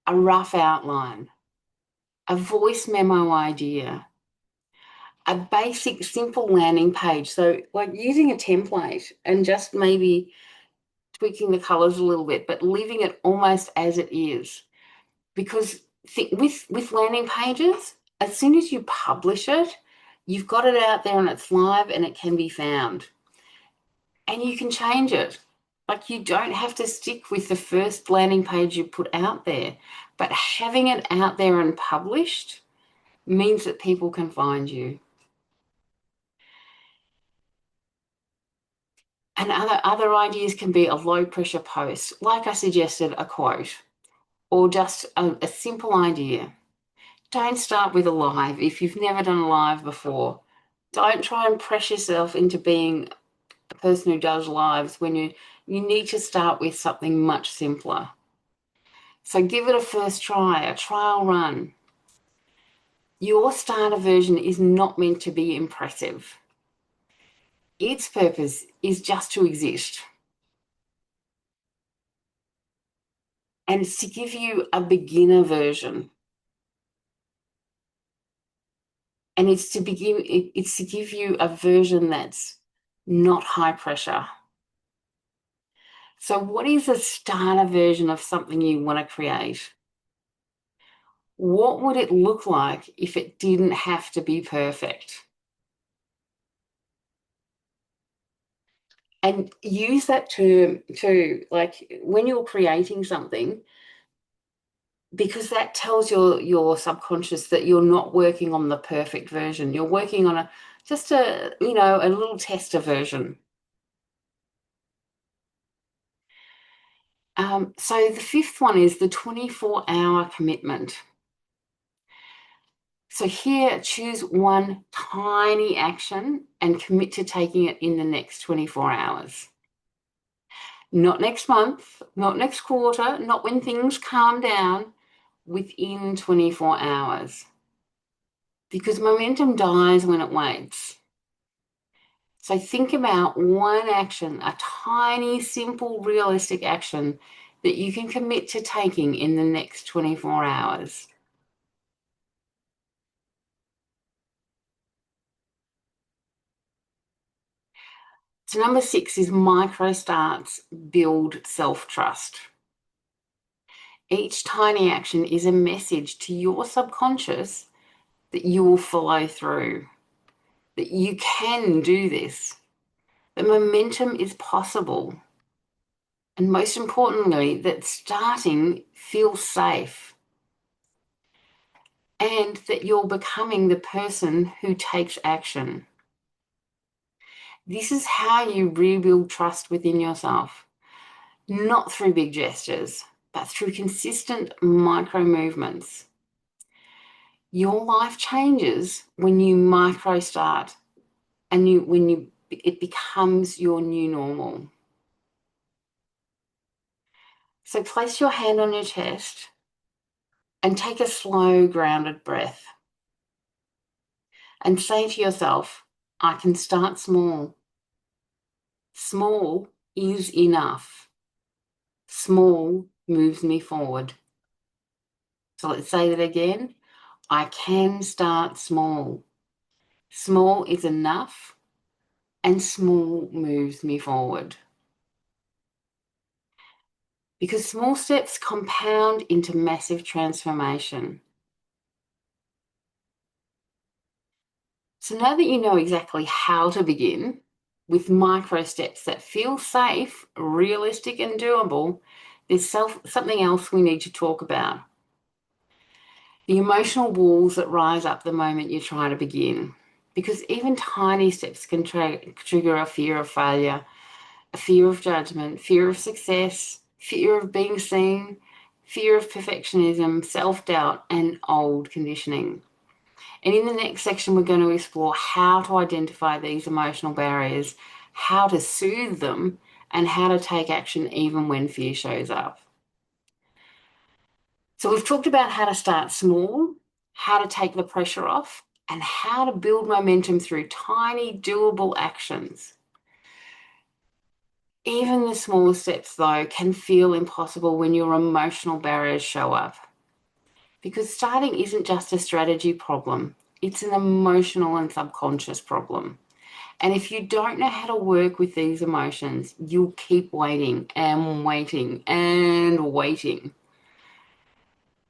Speaker 1: a rough outline, a voice memo idea, a basic simple landing page. So like using a template and just maybe tweaking the colors a little bit, but leaving it almost as it is. Because with landing pages, as soon as you publish it, you've got it out there and it's live and it can be found. And you can change it. Like you don't have to stick with the first landing page you put out there, but having it out there and published means that people can find you. And other ideas can be a low pressure post, like I suggested, a quote, or just a simple idea. Don't start with a live if you've never done a live before. Don't try and press yourself into being a person who does lives when you need to start with something much simpler. So give it a first try, a trial run. Your starter version is not meant to be impressive. Its purpose is just to exist. And it's to give you a beginner version. And it's to give you a version that's not high pressure. So what is a starter version of something you want to create? What would it look like if it didn't have to be perfect? And use that term to, like, when you're creating something, because that tells your subconscious that you're not working on the perfect version. You're working on a little tester version. So the fifth one is the 24-hour commitment. So here, choose one tiny action and commit to taking it in the next 24 hours. Not next month, not next quarter, not when things calm down, within 24 hours. Because momentum dies when it waits. So think about one action, a tiny, simple, realistic action that you can commit to taking in the next 24 hours. So number 6 is micro starts build self-trust. Each tiny action is a message to your subconscious that you will follow through, that you can do this, that momentum is possible, and most importantly, that starting feels safe, and that you're becoming the person who takes action. This is how you rebuild trust within yourself, not through big gestures, but through consistent micro movements. Your life changes when you micro start and it becomes your new normal. So place your hand on your chest and take a slow, grounded breath. and say to yourself, I can start small. Small is enough. Small moves me forward. So let's say that again. I can start small. Small is enough, and small moves me forward. Because small steps compound into massive transformation. So now that you know exactly how to begin with micro steps that feel safe, realistic, and doable, there's something else we need to talk about. The emotional walls that rise up the moment you try to begin. Because even tiny steps can trigger a fear of failure, a fear of judgment, fear of success, fear of being seen, fear of perfectionism, self-doubt, and old conditioning. And in the next section, we're going to explore how to identify these emotional barriers, how to soothe them, and how to take action even when fear shows up. So we've talked about how to start small, how to take the pressure off, and how to build momentum through tiny, doable actions. Even the small steps, though, can feel impossible when your emotional barriers show up. Because starting isn't just a strategy problem, it's an emotional and subconscious problem. And if you don't know how to work with these emotions, you'll keep waiting and waiting and waiting.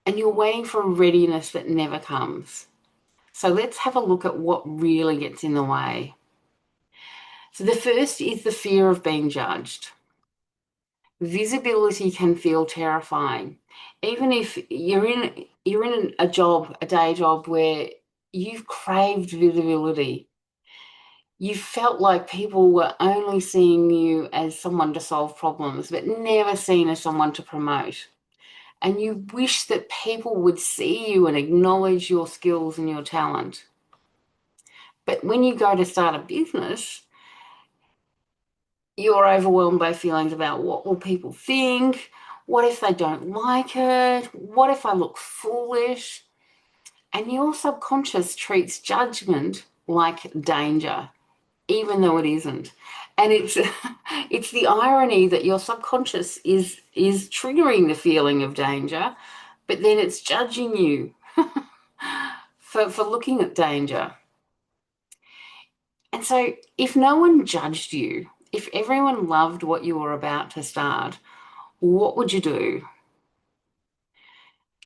Speaker 1: And you're waiting for a readiness that never comes. So let's have a look at what really gets in the way. So the first is the fear of being judged. Visibility can feel terrifying. Even if you're in a job, a day job where you've craved visibility, you felt like people were only seeing you as someone to solve problems, but never seen as someone to promote. And you wish that people would see you and acknowledge your skills and your talent. But when you go to start a business, you're overwhelmed by feelings about what will people think? What if they don't like it? What if I look foolish? And your subconscious treats judgment like danger, even though it isn't. And it's it's the irony that your subconscious is triggering the feeling of danger, but then it's judging you for looking at danger. And so if no one judged you, if everyone loved what you were about to start, what would you do?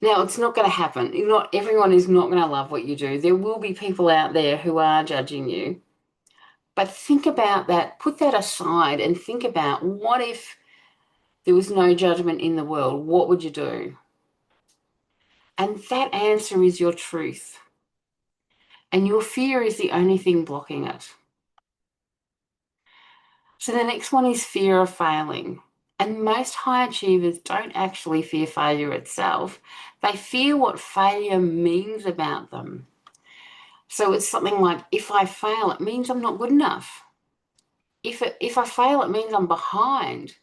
Speaker 1: Now, it's not going to happen. Not everyone is not going to love what you do. There will be people out there who are judging you. But think about that, put that aside and think about what if there was no judgment in the world? What would you do? And that answer is your truth. And your fear is the only thing blocking it. So the next one is fear of failing. And most high achievers don't actually fear failure itself. They fear what failure means about them. So it's something like, if I fail, it means I'm not good enough. If I fail, it means I'm behind.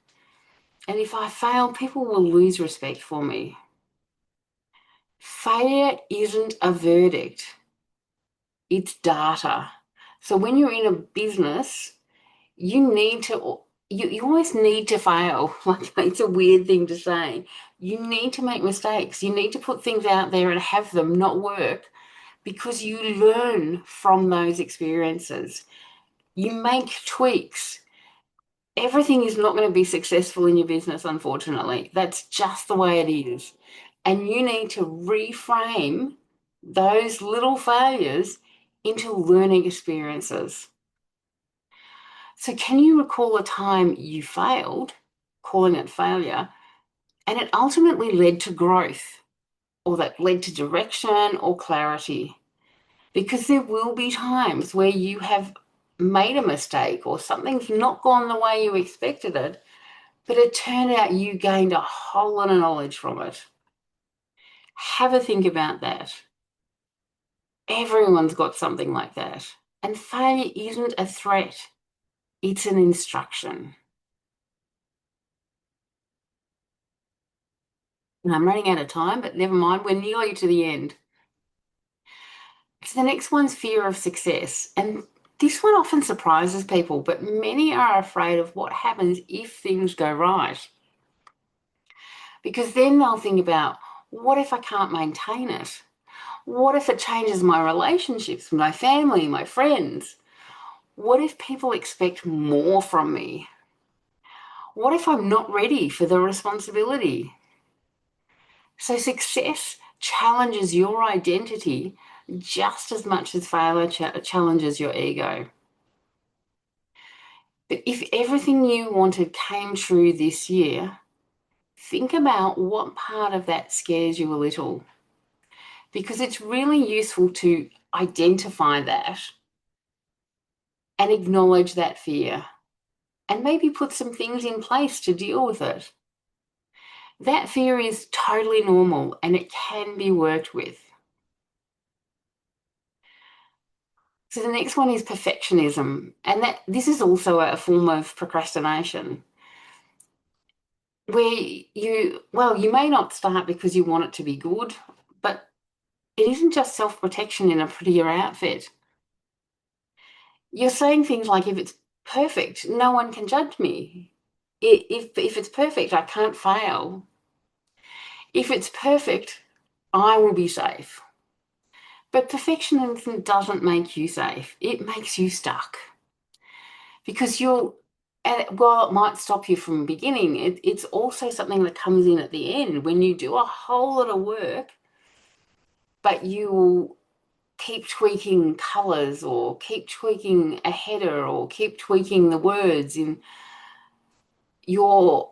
Speaker 1: And if I fail, people will lose respect for me. Failure isn't a verdict, it's data. So when you're in a business, you need to, you always need to fail. Like, it's a weird thing to say. You need to make mistakes. You need to put things out there and have them not work because you learn from those experiences. You make tweaks. Everything is not going to be successful in your business, unfortunately. That's just the way it is. And you need to reframe those little failures into learning experiences. So, can you recall a time you failed, calling it failure, and it ultimately led to growth, or that led to direction or clarity? Because there will be times where you have made a mistake or something's not gone the way you expected it, but it turned out you gained a whole lot of knowledge from it. Have a think about that. Everyone's got something like that. And failure isn't a threat, it's an instruction. And I'm running out of time, but never mind, we're nearly to the end. So the next one's fear of success. And this one often surprises people, but many are afraid of what happens if things go right. Because then they'll think about, what if I can't maintain it? What if it changes my relationships with my family, my friends? What if people expect more from me? What if I'm not ready for the responsibility? So success challenges your identity just as much as failure challenges your ego. But if everything you wanted came true this year, think about what part of that scares you a little, because it's really useful to identify that and acknowledge that fear and maybe put some things in place to deal with it. That fear is totally normal and it can be worked with. So the next one is perfectionism, and that this is also a form of procrastination where you may not start because you want it to be good, but it isn't just self-protection in a prettier outfit. You're saying things like, if it's perfect, no one can judge me. If it's perfect, I can't fail. If it's perfect, I will be safe. But perfectionism doesn't make you safe. It makes you stuck. Because while it might stop you from beginning, it's also something that comes in at the end when you do a whole lot of work, but you will keep tweaking colors or keep tweaking a header or keep tweaking the words in you're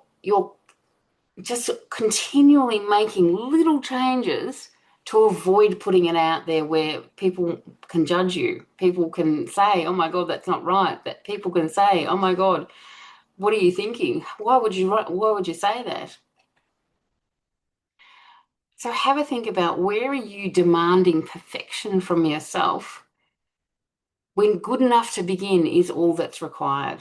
Speaker 1: just continually making little changes to avoid putting it out there where people can judge you. People can say, oh my God, that's not right. That people can say, oh my God, what are you thinking? Why would you say that? So have a think about, where are you demanding perfection from yourself when good enough to begin is all that's required?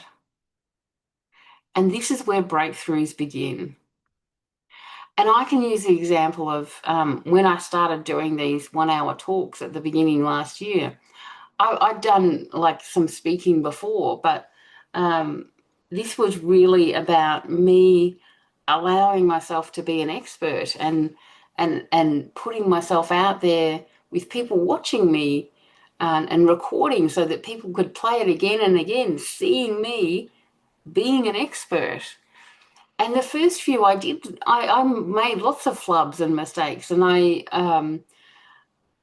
Speaker 1: And this is where breakthroughs begin. And I can use the example of when I started doing these 1 hour talks at the beginning last year. I'd done like some speaking before, but um, this was really about me allowing myself to be an expert and putting myself out there with people watching me and recording so that people could play it again and again, seeing me being an expert. And the first few I made lots of flubs and mistakes, and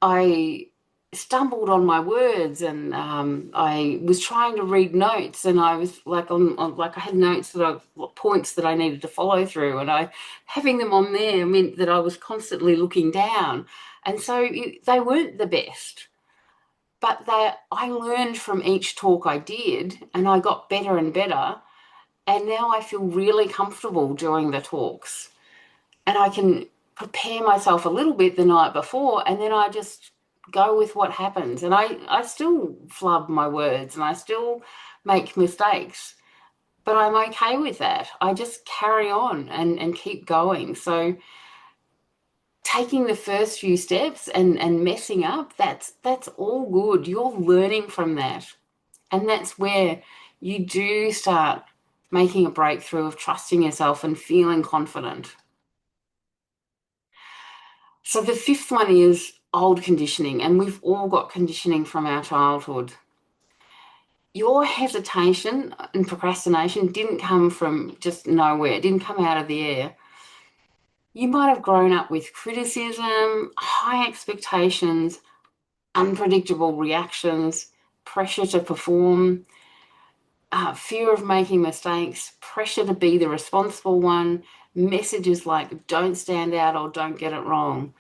Speaker 1: I stumbled on my words, and I was trying to read notes, and I was like like I had notes points that I needed to follow through, and I having them on there meant that I was constantly looking down, and so they weren't the best. But I learned from each talk I did, and I got better and better. And now I feel really comfortable during the talks, and I can prepare myself a little bit the night before, and then I just go with what happens. And I still flub my words and I still make mistakes, but I'm okay with that. I just carry on and keep going. So taking the first few steps and messing up, that's all good. You're learning from that. And that's where you do start making a breakthrough of trusting yourself and feeling confident. So the fifth one is old conditioning, and we've all got conditioning from our childhood. Your hesitation and procrastination didn't come from just nowhere, it didn't come out of the air. You might have grown up with criticism, high expectations, unpredictable reactions, pressure to perform, fear of making mistakes, pressure to be the responsible one, messages like don't stand out or don't get it wrong.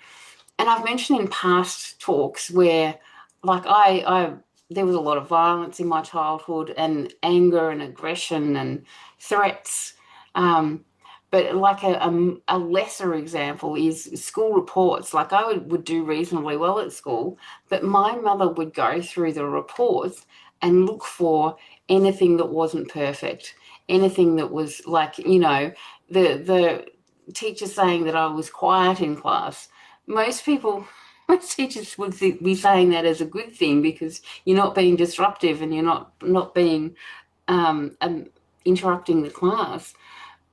Speaker 1: And I've mentioned in past talks where, like, I there was a lot of violence in my childhood, and anger and aggression and threats. Um, but like a lesser example is school reports. Like I would do reasonably well at school, but my mother would go through the reports and look for anything that wasn't perfect, anything that was like, the teacher saying that I was quiet in class. Most people most teachers would be saying that as a good thing because you're not being disruptive and you're not being um, um, interrupting the class.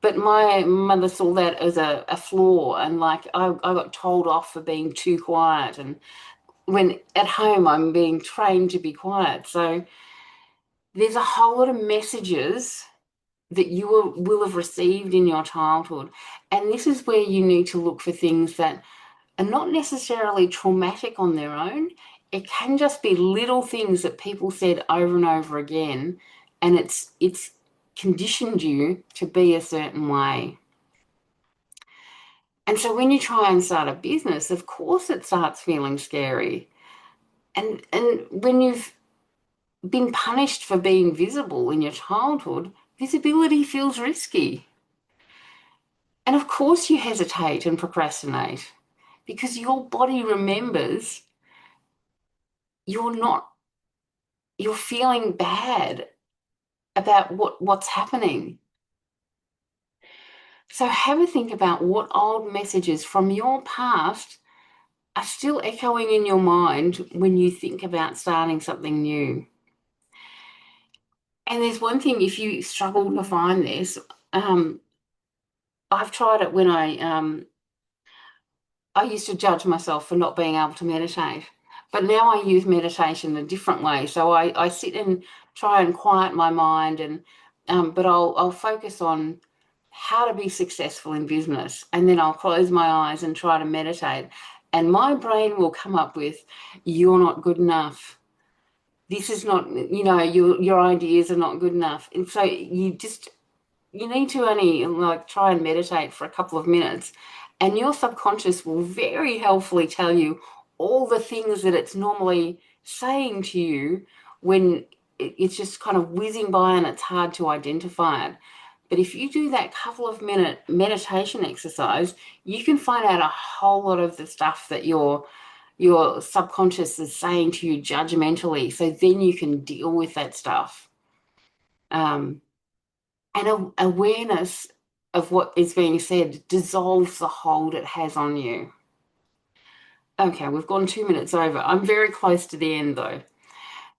Speaker 1: But my mother saw that as a flaw, and like I got told off for being too quiet. And when at home I'm being trained to be quiet. So there's a whole lot of messages that you will have received in your childhood. And this is where you need to look for things that are not necessarily traumatic on their own. It can just be little things that people said over and over again, and it's conditioned you to be a certain way. And so when you try and start a business, of course it starts feeling scary. And when you've been punished for being visible in your childhood, visibility feels risky. And of course you hesitate and procrastinate because your body remembers you're not you're feeling bad about what's happening. So have a think about what old messages from your past are still echoing in your mind when you think about starting something new. And there's one thing, if you struggle to find this, um, I've tried it when I used to judge myself for not being able to meditate, but now I use meditation a different way. So I sit and try and quiet my mind, and but I'll focus on how to be successful in business, and then I'll close my eyes and try to meditate, and my brain will come up with, "You're not good enough. This is not, your ideas are not good enough." And so you need to only like try and meditate for a couple of minutes, and your subconscious will very helpfully tell you all the things that it's normally saying to you when it's just kind of whizzing by and it's hard to identify it. But if you do that couple of minute meditation exercise, you can find out a whole lot of the stuff that your subconscious is saying to you judgmentally. So then you can deal with that stuff. Um, and awareness of what is being said dissolves the hold it has on you. Okay, we've gone 2 minutes over. I'm very close to the end though.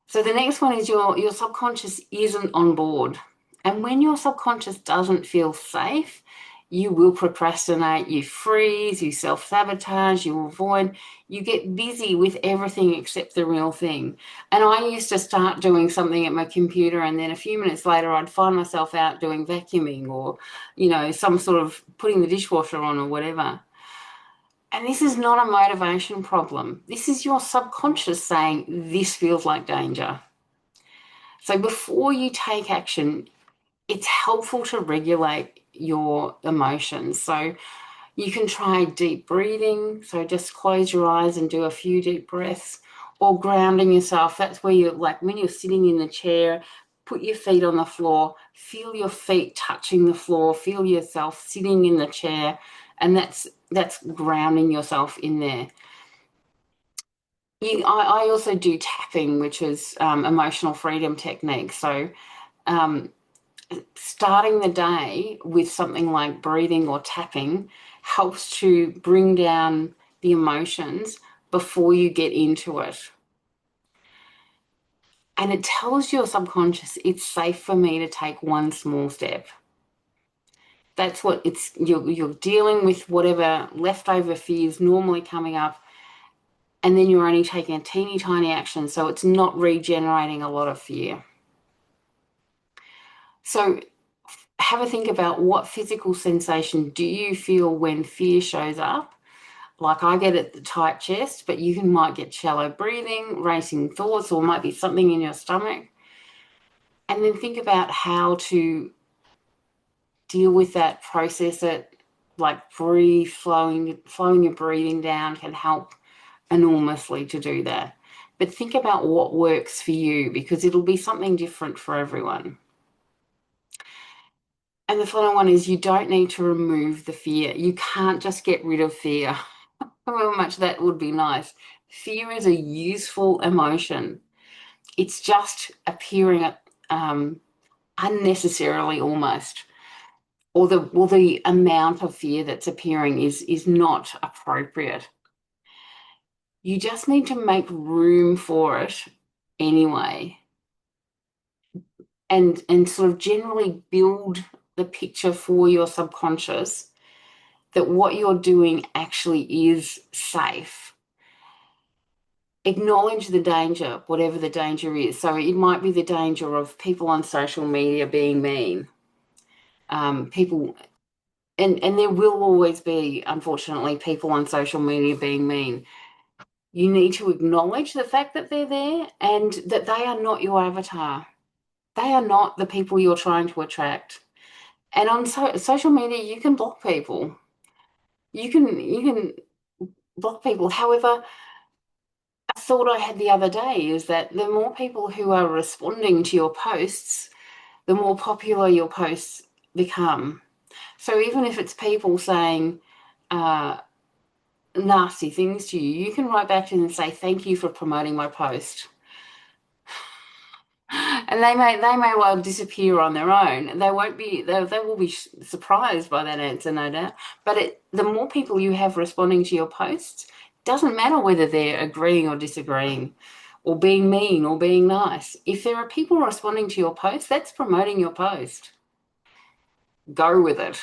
Speaker 1: So the next one is your subconscious isn't on board. And when your subconscious doesn't feel safe, you will procrastinate, you freeze, you self-sabotage, you avoid, you get busy with everything except the real thing. And I used to start doing something at my computer, and then a few minutes later I'd find myself out doing vacuuming or, some sort of putting the dishwasher on or whatever. And this is not a motivation problem. This is your subconscious saying, this feels like danger. So before you take action, it's helpful to regulate your emotions. So you can try deep breathing. So just close your eyes and do a few deep breaths, or grounding yourself. That's where you're like when you're sitting in the chair, put your feet on the floor, feel your feet touching the floor, feel yourself sitting in the chair, and that's grounding yourself in there. I also do tapping, which is emotional freedom technique. So um, starting the day with something like breathing or tapping helps to bring down the emotions before you get into it. And it tells your subconscious it's safe for me to take one small step. That's what you're dealing with whatever leftover fears normally coming up, and then you're only taking a teeny tiny action, so it's not regenerating a lot of fear. So have a think about what physical sensation do you feel when fear shows up. Like I get it, the tight chest, but you might get shallow breathing, racing thoughts, or might be something in your stomach. And then think about how to deal with that, process it, like breathe, flowing your breathing down can help enormously to do that. But think about what works for you, because it'll be something different for everyone. And the final one is you don't need to remove the fear. You can't just get rid of fear, however much that would be nice. Fear is a useful emotion. It's just appearing unnecessarily almost, or the amount of fear that's appearing is not appropriate. You just need to make room for it anyway, and sort of generally build the picture for your subconscious that what you're doing actually is safe. Acknowledge the danger, whatever the danger is. So it might be the danger of people on social media being mean. People, and there will always be, unfortunately, people on social media being mean. You need to acknowledge the fact that they're there and that they are not your avatar. They are not the people you're trying to attract. And on social media, you can block people. You can block people. However, a thought I had the other day is that the more people who are responding to your posts, the more popular your posts become. So even if it's people saying uh, nasty things to you, you can write back to them and say, thank you for promoting my post. And they may well disappear on their own. They will be surprised by that answer, no doubt. But the more people you have responding to your posts, doesn't matter whether they're agreeing or disagreeing, or being mean or being nice. If there are people responding to your post, that's promoting your post. Go with it.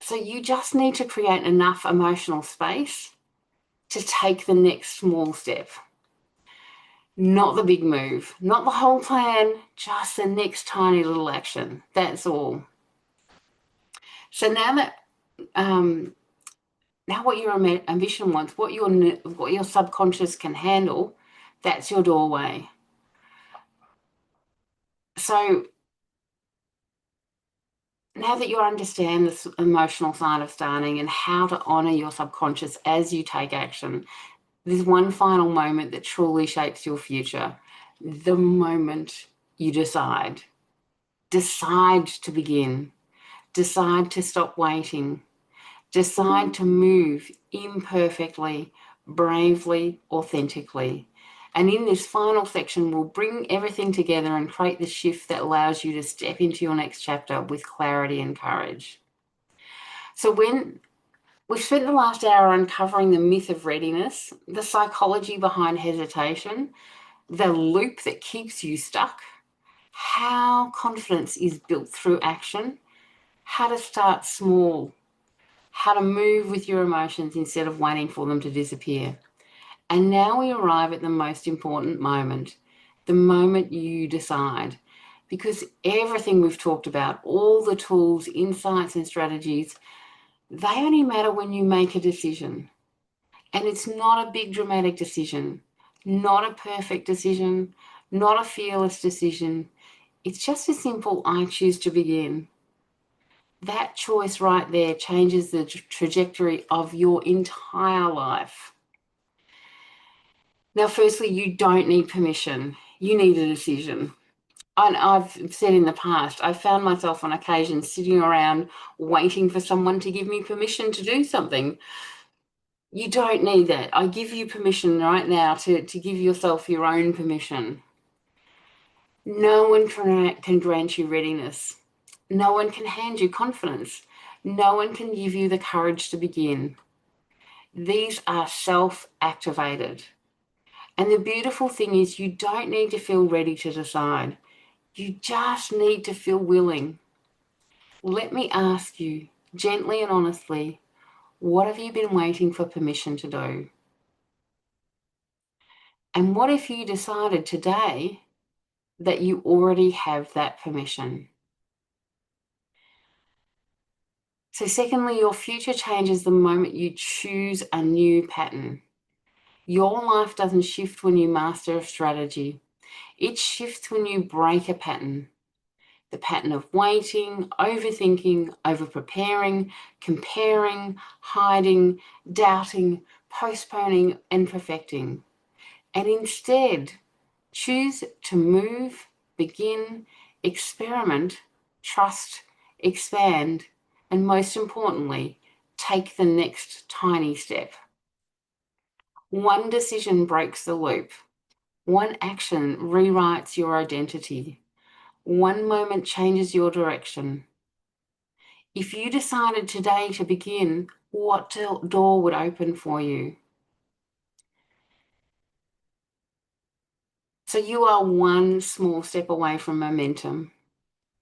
Speaker 1: So you just need to create enough emotional space to take the next small step. Not the big move, not the whole plan, just the next tiny little action. That's all. So now what your ambition wants, what your subconscious can handle, that's your doorway. So now that you understand the emotional side of starting and how to honor your subconscious as you take action, there's one final moment that truly shapes your future. The moment you decide to begin, decide to stop waiting, decide to move imperfectly, bravely, authentically. And in this final section, we'll bring everything together and create the shift that allows you to step into your next chapter with clarity and courage. So when we've spent the last hour uncovering the myth of readiness, the psychology behind hesitation, the loop that keeps you stuck, how confidence is built through action, how to start small, how to move with your emotions instead of waiting for them to disappear. And now we arrive at the most important moment, the moment you decide. Because everything we've talked about, all the tools, insights, and strategies, they only matter when you make a decision. And it's not a big dramatic decision, not a perfect decision, not a fearless decision. It's just a simple, I choose to begin. That choice right there changes the trajectory of your entire life. Now, firstly, you don't need permission. You need a decision. And I've said in the past, I found myself on occasion sitting around waiting for someone to give me permission to do something. You don't need that. I give you permission right now to give yourself your own permission. No one can grant you readiness. No one can hand you confidence. No one can give you the courage to begin. These are self-activated. And the beautiful thing is you don't need to feel ready to decide. You just need to feel willing. Let me ask you, gently and honestly, what have you been waiting for permission to do? And what if you decided today that you already have that permission? So secondly, your future changes the moment you choose a new pattern. Your life doesn't shift when you master a strategy. It shifts when you break a pattern. The pattern of waiting, overthinking, overpreparing, comparing, hiding, doubting, postponing, and perfecting. And instead, choose to move, begin, experiment, trust, expand, and most importantly, take the next tiny step. One decision breaks the loop. One action rewrites your identity. One moment changes your direction. If you decided today to begin, what door would open for you? So you are one small step away from momentum.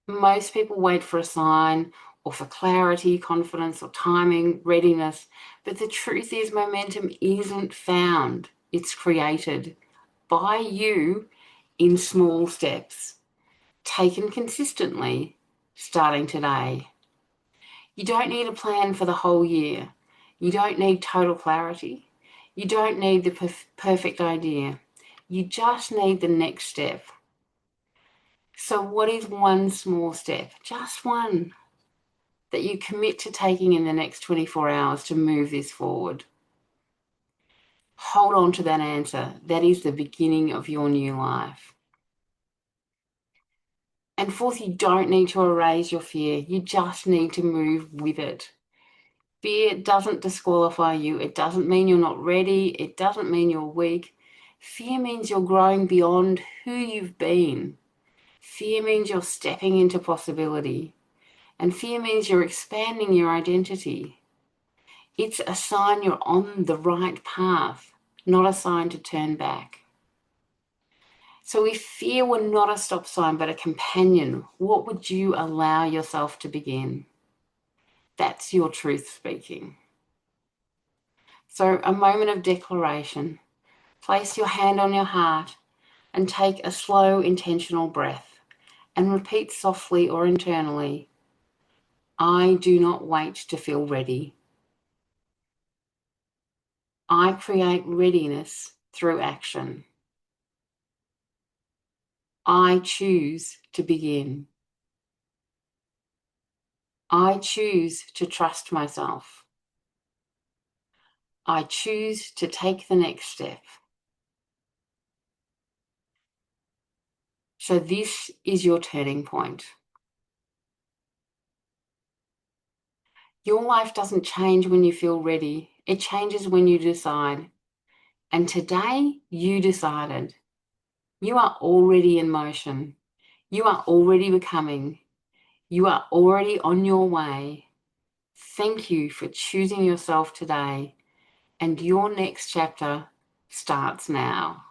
Speaker 1: Most people wait for a sign or for clarity, confidence, or timing, readiness. But the truth is, momentum isn't found, it's created by you in small steps, taken consistently, starting today. You don't need a plan for the whole year. You don't need total clarity. You don't need the perfect idea. You just need the next step. So, what is one small step? Just one that you commit to taking in the next 24 hours to move this forward. Hold on to that answer. That is the beginning of your new life. And fourth, you don't need to erase your fear. You just need to move with it. Fear doesn't disqualify you. It doesn't mean you're not ready. It doesn't mean you're weak. Fear means you're growing beyond who you've been. Fear means you're stepping into possibility. And fear means you're expanding your identity. It's a sign you're on the right path, not a sign to turn back. So if fear were not a stop sign but a companion, what would you allow yourself to begin? That's your truth speaking. So a moment of declaration. Place your hand on your heart and take a slow, intentional breath and repeat softly or internally, I do not wait to feel ready. I create readiness through action. I choose to begin. I choose to trust myself. I choose to take the next step. So this is your turning point. Your life doesn't change when you feel ready. It changes when you decide. And today you decided. You are already in motion. You are already becoming. You are already on your way. Thank you for choosing yourself today. And your next chapter starts now.